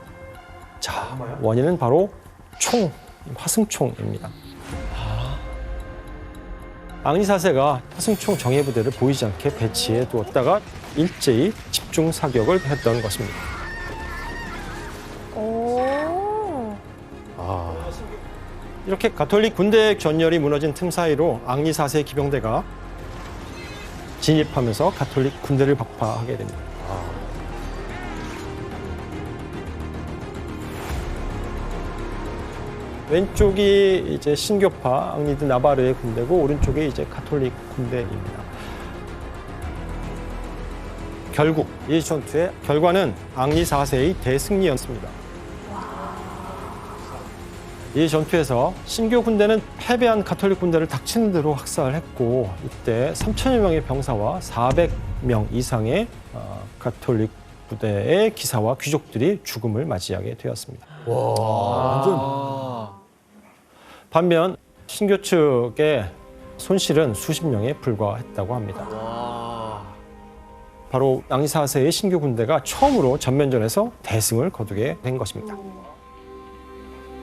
S1: 자, 원인은 바로 총, 화승총입니다. 앙리 4세가 화승총 정예부대를 보이지 않게 배치해 두었다가 일제히 집중 사격을 했던 것입니다. 이렇게 가톨릭 군대 전열이 무너진 틈 사이로 앙리 4세 기병대가 진입하면서 가톨릭 군대를 박파하게 됩니다. 왼쪽이 이제 신교파 앙리 드 나바르의 군대고 오른쪽이 이제 가톨릭 군대입니다. 결국 이 전투의 결과는 앙리 4세의 대승리였습니다. 이 전투에서 신교 군대는 패배한 가톨릭 군대를 닥치는 대로 학살을 했고 이때 3천여 명의 병사와 400명 이상의 가톨릭 부대의 기사와 귀족들이 죽음을 맞이하게 되었습니다. 반면 신교 측의 손실은 수십 명에 불과했다고 합니다. 바로 앙리 4세의 신교 군대가 처음으로 전면전에서 대승을 거두게 된 것입니다.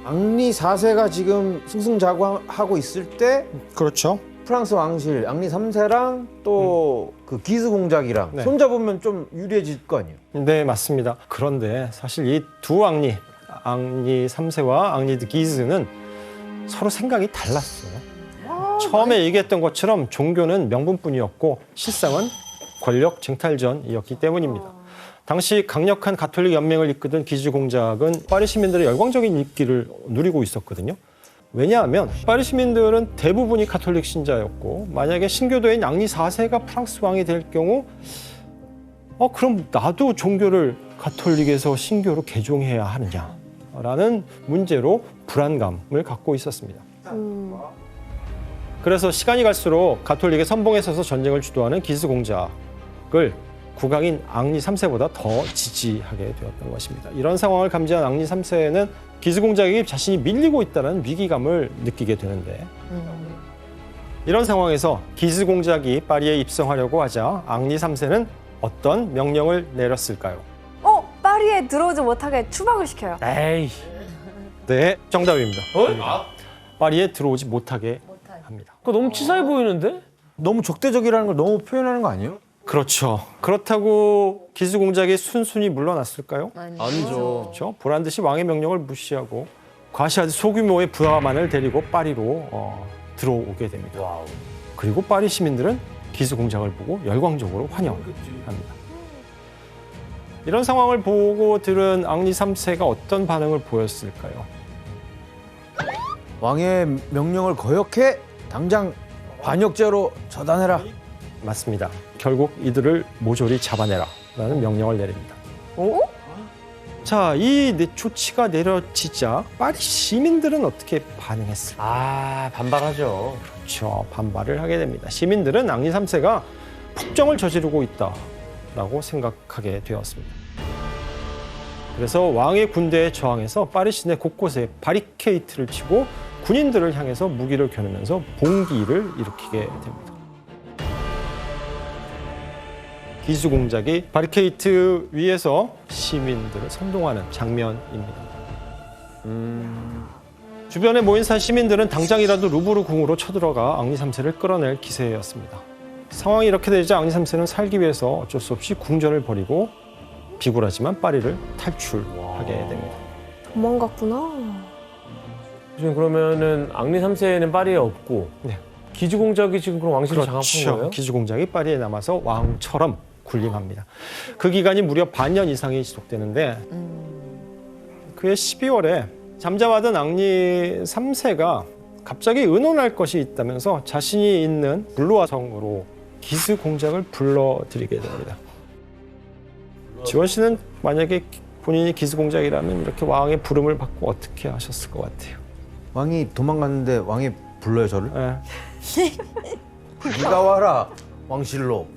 S2: 앙리 4세가 지금 승승장구하고 있을 때
S1: 그렇죠.
S2: 프랑스 왕실 앙리 3세랑 또 그 기스 공작이랑
S1: 네.
S2: 손잡으면 좀 유리해질 거 아니에요?
S1: 네, 맞습니다. 그런데 사실 이 두 앙리 3세와 앙리 드 기스는 서로 생각이 달랐어요. 처음에 얘기했던 것처럼 종교는 명분뿐이었고 실상은 권력 쟁탈전이었기 때문입니다. 당시 강력한 가톨릭 연맹을 이끄던 기즈 공작은 파리 시민들의 열광적인 인기를 누리고 있었거든요. 왜냐하면 파리 시민들은 대부분이 가톨릭 신자였고 만약에 신교도인 앙리 4세가 프랑스 왕이 될 경우 그럼 나도 종교를 가톨릭에서 신교로 개종해야 하느냐라는 문제로 불안감을 갖고 있었습니다. 그래서 시간이 갈수록 가톨릭의 선봉에 서서 전쟁을 주도하는 기스 공작을 국왕인 앙리 3세보다 더 지지하게 되었던 것입니다. 이런 상황을 감지한 앙리 3세는 기스 공작에게 자신이 밀리고 있다는 위기감을 느끼게 되는데 이런 상황에서 기스 공작이 파리에 입성하려고 하자 앙리 3세는 어떤 명령을 내렸을까요?
S4: 파리에 들어오지 못하게 추방을 시켜요.
S9: 에이.
S1: 네, 정답입니다. 파리에 들어오지 못하게 합니다.
S9: 그거 너무 치사해 보이는데?
S2: 너무 적대적이라는 걸 너무 표현하는 거 아니에요?
S1: 그렇죠. 그렇다고 기스 공작이 순순히 물러났을까요?
S6: 아니죠.
S1: 그렇죠. 보란 듯이 왕의 명령을 무시하고 과시하듯 소규모의 부하만을 데리고 파리로 들어오게 됩니다. 그리고 파리 시민들은 기스 공작을 보고 열광적으로 환영합니다. 이런 상황을 보고 들은 앙리 3세가 어떤 반응을 보였을까요?
S2: 왕의 명령을 거역해 당장 반역죄로 처단해라.
S1: 맞습니다. 결국 이들을 모조리 잡아내라라는 명령을 내립니다. 자, 이 조치가 내려지자 파리 시민들은 어떻게 반응했을까요?
S9: 반발하죠.
S1: 그렇죠. 반발을 하게 됩니다. 시민들은 앙리 3세가 폭정을 저지르고 있다라고 생각하게 되었습니다. 그래서 왕의 군대에 저항해서 파리 시내 곳곳에 바리케이트를 치고 군인들을 향해서 무기를 겨누면서 봉기를 일으키게 됩니다. 기스 공작이 바리케이트 위에서 시민들을 선동하는 장면입니다. 주변에 모인 시민들은 당장이라도 루브르 궁으로 쳐들어가 앙리 3세를 끌어낼 기세였습니다. 상황이 이렇게 되자 앙리 3세는 살기 위해서 어쩔 수 없이 궁전을 버리고 비굴하지만 파리를 탈출하게 됩니다.
S4: 도망갔구나.
S7: 지금 그러면은 앙리 3세는 파리에 없고
S1: 네.
S7: 기즈 공작이 지금 그럼 왕실을 장악한 거예요?
S1: 기즈 공작이 파리에 남아서 왕처럼 군림합니다. 그 기간이 무려 반년 이상이 지속되는데 그해 12월에 잠잠하던 앙리 3세가 갑자기 의논할 것이 있다면서 자신이 있는 블루아 성으로 기스 공작을 불러들이게 됩니다. 지원 씨는 만약에 본인이 기수공작이라면 이렇게 왕의 부름을 받고 어떻게 하셨을 것 같아요?
S2: 왕이 도망갔는데 왕이 불러요 저를?
S1: 네.
S2: 네가 와라 왕실로.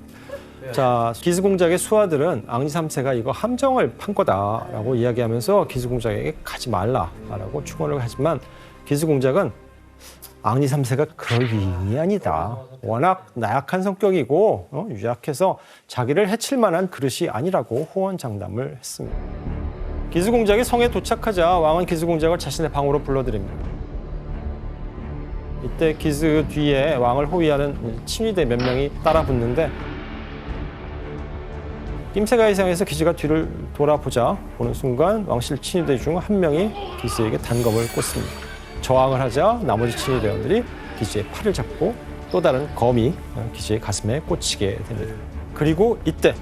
S1: 자, 기수공작의 수하들은 앙리 3세가 이거 함정을 판 거다라고 이야기하면서 기수공작에게 가지 말라라고 축원을 하지만 기수공작은 앙리 3세가 그럴 위인이 아니다. 워낙 나약한 성격이고 유약해서 자기를 해칠 만한 그릇이 아니라고 호언장담을 했습니다. 기수공작이 성에 도착하자 왕은 기수공작을 자신의 방으로 불러들입니다. 이때 기수 뒤에 왕을 호위하는 친위대 몇 명이 따라 붙는데 낌새가 이상해서 기수가 뒤를 돌아보자 보는 순간 왕실 친위대 중 한 명이 기수에게 단검을 꽂습니다. 저항을 하자 나머지 친위대원들이 기수의 팔을 잡고 또 다른 검이 기수의 가슴에 꽂히게 됩니다. 그리고 이때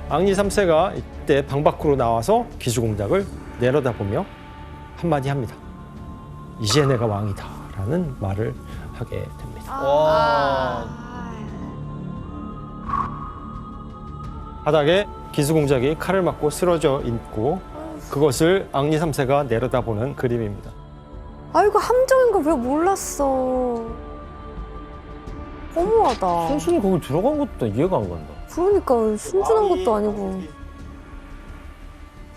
S1: 앙리 3세가 이때 방 밖으로 나와서 기수공작을 내려다보며 한마디 합니다. 이제 내가 왕이다 라는 말을 하게 됩니다. 바닥에 기수공작이 칼을 맞고 쓰러져 있고 그것을 앙리 3세가 내려다보는 그림입니다.
S4: 아이고 함정인 거 왜 몰랐어. 허무하다.
S9: 순순히 거기 들어간 것도 이해가 안 간다.
S4: 그러니까 순진한 것도 아니고.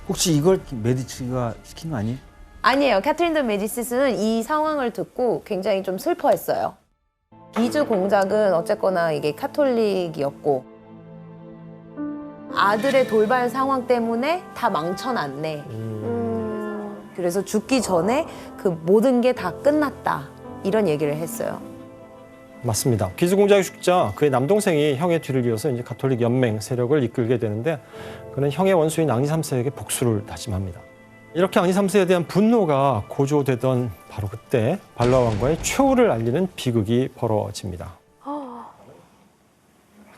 S2: 혹시 이걸 메디치가 시킨 거 아니에요?
S3: 아니에요. 캐트린 드 메디시스는 이 상황을 듣고 굉장히 좀 슬퍼했어요. 기수공작은 어쨌거나 이게 카톨릭이었고 아들의 돌발 상황 때문에 다 망쳐놨네. 그래서 죽기 전에 그 모든 게 다 끝났다. 이런 얘기를 했어요.
S1: 맞습니다. 기수공작이 죽자 그의 남동생이 형의 뒤를 이어서 이제 가톨릭 연맹 세력을 이끌게 되는데 그는 형의 원수인 앙리 3세에게 복수를 다짐합니다. 이렇게 앙리 3세에 대한 분노가 고조되던 바로 그때 발로아 왕과의 최후를 알리는 비극이 벌어집니다.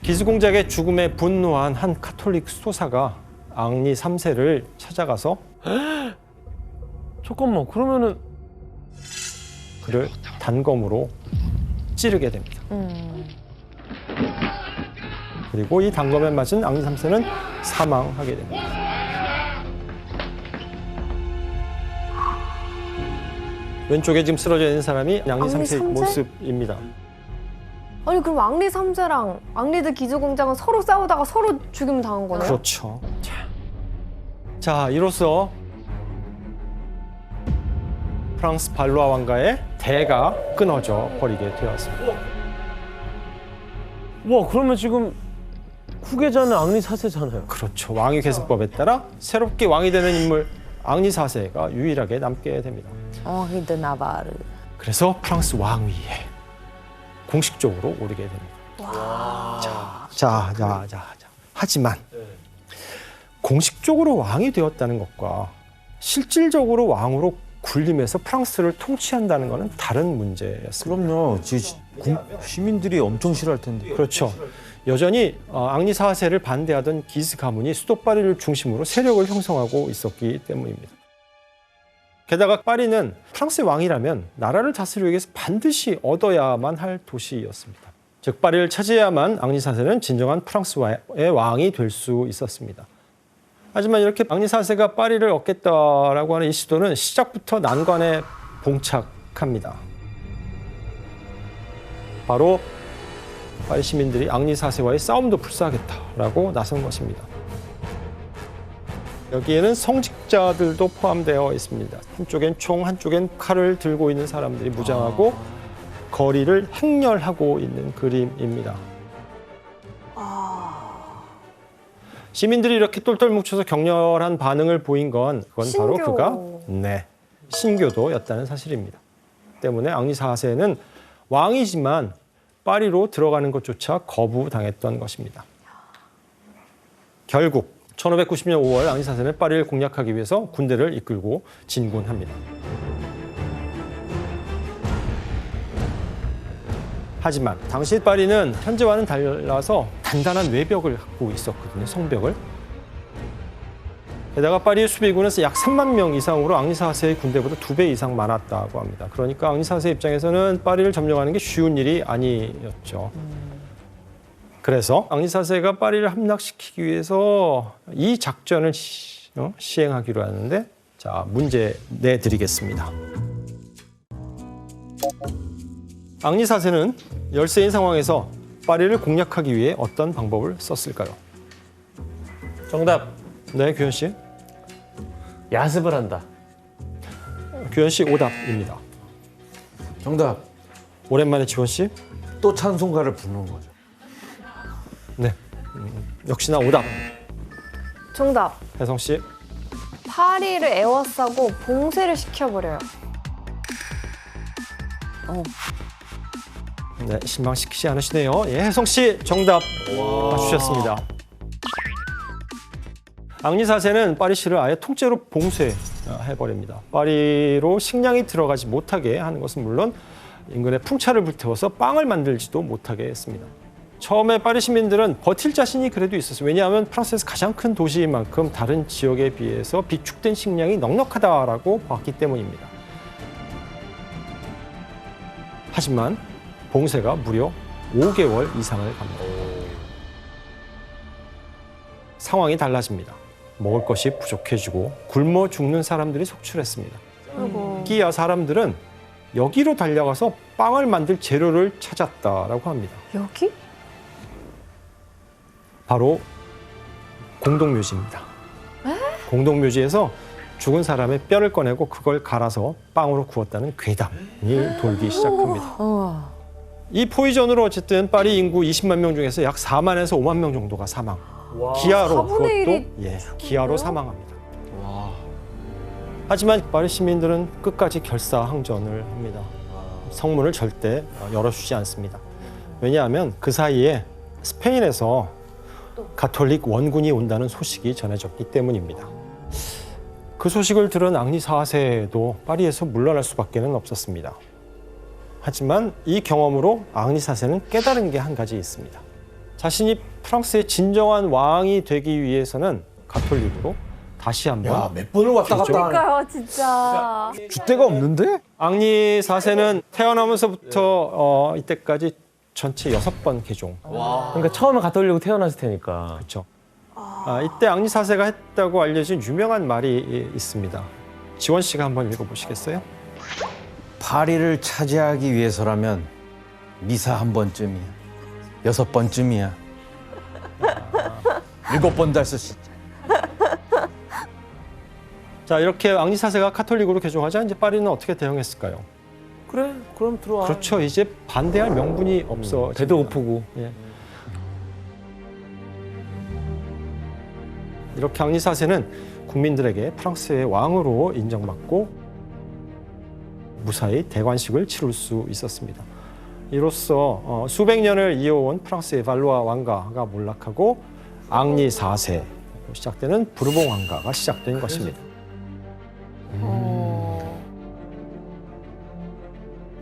S1: 기수공작의 죽음에 분노한 한 카톨릭 수도사가 앙리 3세를 찾아가서
S9: 잠깐만, 그러면은
S1: 그를 단검으로 찌르게 됩니다. 그리고 이 단검에 맞은 앙리 3세는 사망하게 됩니다. 왼쪽에 지금 쓰러져 있는 사람이 앙리 3세의 모습입니다.
S4: 아니 그럼 앙리 3세랑 앙리드 기수공작은 서로 싸우다가 서로 죽임 당한 거네요?
S1: 그렇죠. 자, 이로써 프랑스 발로아 왕가의 대가 끊어져 버리게 되었습니다.
S9: 와, 그러면 지금 후계자는 앙리 4세잖아요.
S1: 그렇죠. 왕위 계승법에 따라 새롭게 왕이 되는 인물 앙리 4세가 유일하게 남게 됩니다.
S3: 히드 나바르.
S1: 그래서 프랑스 왕위에 공식적으로 오르게 됩니다. 자. 하지만 공식적으로 왕이 되었다는 것과 실질적으로 왕으로 군림해서 프랑스를 통치한다는 것은 다른 문제였습니다.
S2: 그럼요. 시민들이 엄청 싫어할 텐데.
S1: 그렇죠. 여전히 앙리 4세를 반대하던 기스 가문이 수도 파리를 중심으로 세력을 형성하고 있었기 때문입니다. 게다가 파리는 프랑스의 왕이라면 나라를 다스리기 위해서 반드시 얻어야만 할 도시였습니다. 즉 파리를 차지해야만 앙리 4세는 진정한 프랑스의 왕이 될 수 있었습니다. 하지만 이렇게 앙리 4세가 파리를 얻겠다라고 하는 이 시도는 시작부터 난관에 봉착합니다. 바로 파리 시민들이 앙리 4세와의 싸움도 불사하겠다라고 나선 것입니다. 여기에는 성직자들도 포함되어 있습니다. 한쪽엔 총, 한쪽엔 칼을 들고 있는 사람들이 무장하고 거리를 행렬하고 있는 그림입니다. 시민들이 이렇게 똘똘 뭉쳐서 격렬한 반응을 보인 건 그건 바로
S4: 신교.
S1: 그가 신교도였다는 사실입니다. 때문에 앙리 4세는 왕이지만 파리로 들어가는 것조차 거부당했던 것입니다. 결국 1590년 5월 앙리 4세는 파리를 공략하기 위해서 군대를 이끌고 진군합니다. 하지만 당시 파리는 현재와는 달라서 단단한 외벽을 갖고 있었거든요. 성벽을. 게다가 파리의 수비군은 약 3만 명 이상으로 앙리 4세의 군대보다 2배 이상 많았다고 합니다. 그러니까 앙리 4세 입장에서는 파리를 점령하는 게 쉬운 일이 아니었죠. 그래서 앙리 4세가 파리를 함락시키기 위해서 이 작전을 시행하기로 하는데, 자, 문제 내드리겠습니다. 앙리 4세는 열세인 상황에서 파리를 공략하기 위해 어떤 방법을 썼을까요?
S9: 정답.
S1: 네, 규현 씨.
S9: 야습을 한다.
S1: 규현 씨 오답입니다.
S2: 정답.
S1: 오랜만에 지원 씨.
S2: 또 찬송가를 부르는 거죠.
S1: 네, 역시나 오답.
S4: 정답.
S1: 혜성 씨.
S4: 파리를 에워싸고 봉쇄를 시켜버려요.
S1: 네, 실망시키지 않으시네요. 예, 혜성 씨 정답 맞추셨습니다. 앙리 4세는 파리시를 아예 통째로 봉쇄해버립니다. 파리로 식량이 들어가지 못하게 하는 것은 물론 인근에 풍차를 불태워서 빵을 만들지도 못하게 했습니다. 처음에 파리 시민들은 버틸 자신이 그래도 있었어요. 왜냐하면 프랑스에서 가장 큰 도시인 만큼 다른 지역에 비해서 비축된 식량이 넉넉하다라고 봤기 때문입니다. 하지만 봉쇄가 무려 5개월 이상을 갑니다. 상황이 달라집니다. 먹을 것이 부족해지고 굶어 죽는 사람들이 속출했습니다. 기야 사람들은 여기로 달려가서 빵을 만들 재료를 찾았다라고 합니다.
S4: 여기?
S1: 바로 공동묘지입니다. 공동묘지에서 죽은 사람의 뼈를 꺼내고 그걸 갈아서 빵으로 구웠다는 괴담이 돌기 시작합니다. 이 포이전으로 어쨌든 파리 인구 20만 명 중에서 약 4만에서 5만 명 정도가 사망. 기아로
S4: 4분의
S1: 그것도 기아로 사망합니다. 하지만 파리 시민들은 끝까지 결사항전을 합니다. 성문을 절대 열어주지 않습니다. 왜냐하면 그 사이에 스페인에서 가톨릭 원군이 온다는 소식이 전해졌기 때문입니다. 그 소식을 들은 앙리 4세도 파리에서 물러날 수밖에 없었습니다. 하지만 이 경험으로 앙리 4세는 깨달은 게 한 가지 있습니다. 자신이 프랑스의 진정한 왕이 되기 위해서는 가톨릭으로 다시 한번
S2: 몇 번을 왔다 갔다 하네.
S4: 그러니까요, 진짜.
S2: 줏대가 없는데?
S1: 앙리 4세는 태어나면서부터 이때까지 전체 6번 개종.
S9: 그러니까 처음에 가톨릭으로 태어났을 테니까.
S1: 그렇죠. 이때 앙리 4세가 했다고 알려진 유명한 말이 있습니다. 지원 씨가 한번 읽어보시겠어요?
S2: 파리를 차지하기 위해서라면 미사 한 번쯤이야. 6번쯤이야. 7번도 할 수 있지.
S1: 자, 이렇게 앙리 4세가 카톨릭으로 개종하자 이제 파리는 어떻게 대응했을까요?
S9: 그래, 그럼 들어와.
S1: 그렇죠. 이제 반대할 명분이 없어.
S9: 배도 고프고.
S1: 예. 이렇게 앙리 4세는 국민들에게 프랑스의 왕으로 인정받고 무사히 대관식을 치룰 수 있었습니다. 이로써 수백 년을 이어온 프랑스의 발로아 왕가가 몰락하고 앙리 4세로 시작되는 부르봉 왕가가 시작된 것입니다.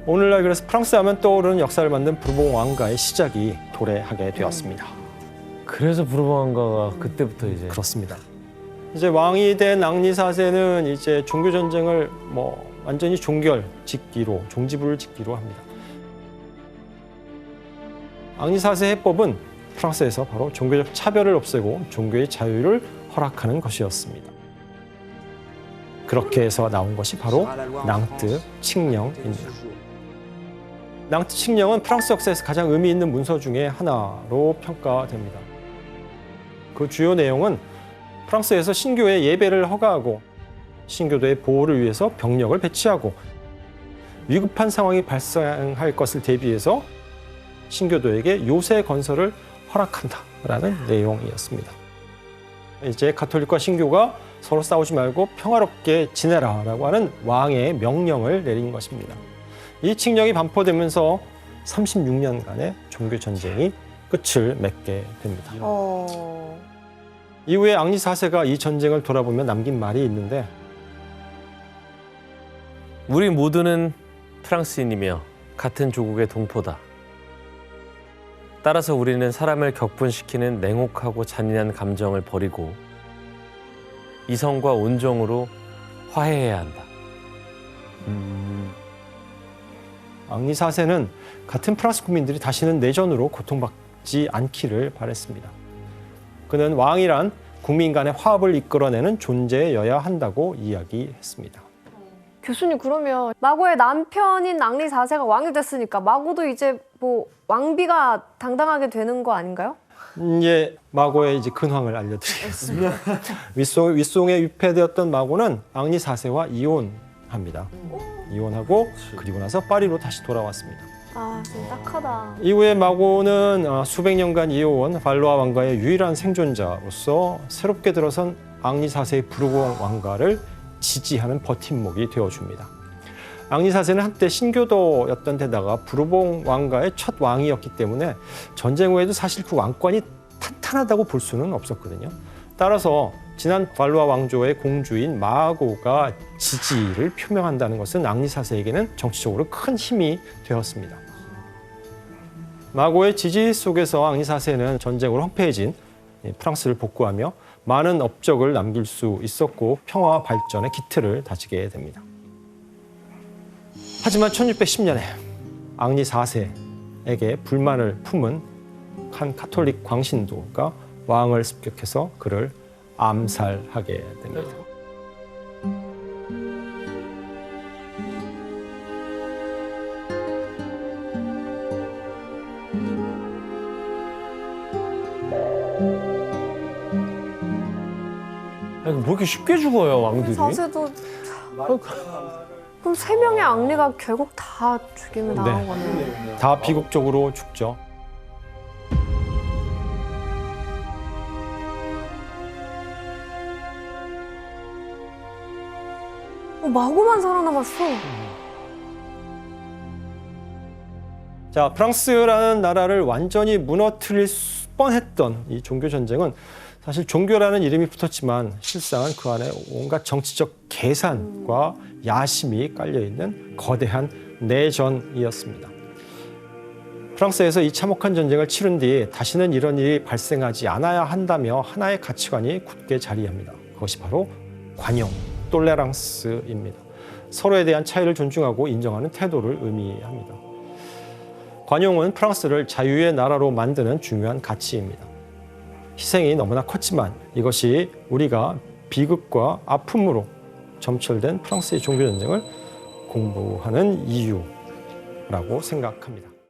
S1: 오늘날 그래서 프랑스 하면 떠오르는 역사를 만든 부르봉 왕가의 시작이 도래하게 되었습니다.
S9: 그래서 부르봉 왕가가 그때부터 이제.
S1: 그렇습니다. 이제 왕이 된 앙리 4세는 이제 종교 전쟁을 완전히 종지부를 짓기로 합니다. 앙리 4세 해법은 프랑스에서 바로 종교적 차별을 없애고 종교의 자유를 허락하는 것이었습니다. 그렇게 해서 나온 것이 바로 낭트 칙령입니다. 낭트 칙령은 프랑스 역사에서 가장 의미 있는 문서 중에 하나로 평가됩니다. 그 주요 내용은 프랑스에서 신교의 예배를 허가하고 신교도의 보호를 위해서 병력을 배치하고 위급한 상황이 발생할 것을 대비해서 신교도에게 요새 건설을 허락한다라는 내용이었습니다. 이제 가톨릭과 신교가 서로 싸우지 말고 평화롭게 지내라라고 하는 왕의 명령을 내린 것입니다. 이 칙령이 반포되면서 36년간의 종교 전쟁이 끝을 맺게 됩니다. 이후에 앙리 4세가 이 전쟁을 돌아보며 남긴 말이 있는데,
S7: 우리 모두는 프랑스인이며 같은 조국의 동포다. 따라서 우리는 사람을 격분시키는 냉혹하고 잔인한 감정을 버리고 이성과 온정으로 화해해야 한다.
S1: 앙리 4세는 같은 프랑스 국민들이 다시는 내전으로 고통받지 겪지 않기를 바랬습니다. 그는 왕이란 국민 간의 화합을 이끌어내는 존재여야 한다고 이야기했습니다.
S4: 교수님 그러면 마고의 남편인 앙리 4세가 왕이 됐으니까 마고도 이제 뭐 왕비가 당당하게 되는 거 아닌가요?
S1: 이제 마고의 이제 근황을 알려드리겠습니다. 윗송에 유폐되었던 마고는 앙리 4세와 이혼합니다. 이혼하고 그리고 나서 파리로 다시 돌아왔습니다.
S4: 아, 진짜 딱하다.
S1: 이후에 마고는 수백 년간 이어온 발로아 왕가의 유일한 생존자로서 새롭게 들어선 앙리 4세의 부르봉 왕가를 지지하는 버팀목이 되어줍니다. 앙리 4세는 한때 신교도였던 데다가 부르봉 왕가의 첫 왕이었기 때문에 전쟁 후에도 사실 그 왕권이 탄탄하다고 볼 수는 없었거든요. 따라서 지난 발로아 왕조의 공주인 마고가 지지를 표명한다는 것은 앙리 4세에게는 정치적으로 큰 힘이 되었습니다. 마고의 지지 속에서 앙리 4세는 전쟁으로 황폐해진 프랑스를 복구하며 많은 업적을 남길 수 있었고 평화와 발전의 기틀을 다지게 됩니다. 하지만 1610년에 앙리 4세에게 불만을 품은 한 가톨릭 광신도가 왕을 습격해서 그를 암살하게 됩니다.
S9: 아니, 뭐 이렇게 쉽게 죽어요 왕들이?
S4: 4세도 그럼 3명의 앙리가 결국 다 죽임을 당한 거네요.
S1: 다 비극적으로 죽죠.
S4: 마고만 살아남았어.
S1: 자, 프랑스라는 나라를 완전히 무너뜨릴 뻔했던 이 종교 전쟁은 사실 종교라는 이름이 붙었지만 실상은 그 안에 온갖 정치적 계산과 야심이 깔려있는 거대한 내전이었습니다. 프랑스에서 이 참혹한 전쟁을 치른 뒤 다시는 이런 일이 발생하지 않아야 한다며 하나의 가치관이 굳게 자리합니다. 그것이 바로 관용, 톨레랑스입니다. 서로에 대한 차이를 존중하고 인정하는 태도를 의미합니다. 관용은 프랑스를 자유의 나라로 만드는 중요한 가치입니다. 희생이 너무나 컸지만 이것이 우리가 비극과 아픔으로 점철된 프랑스의 종교전쟁을 공부하는 이유라고 생각합니다.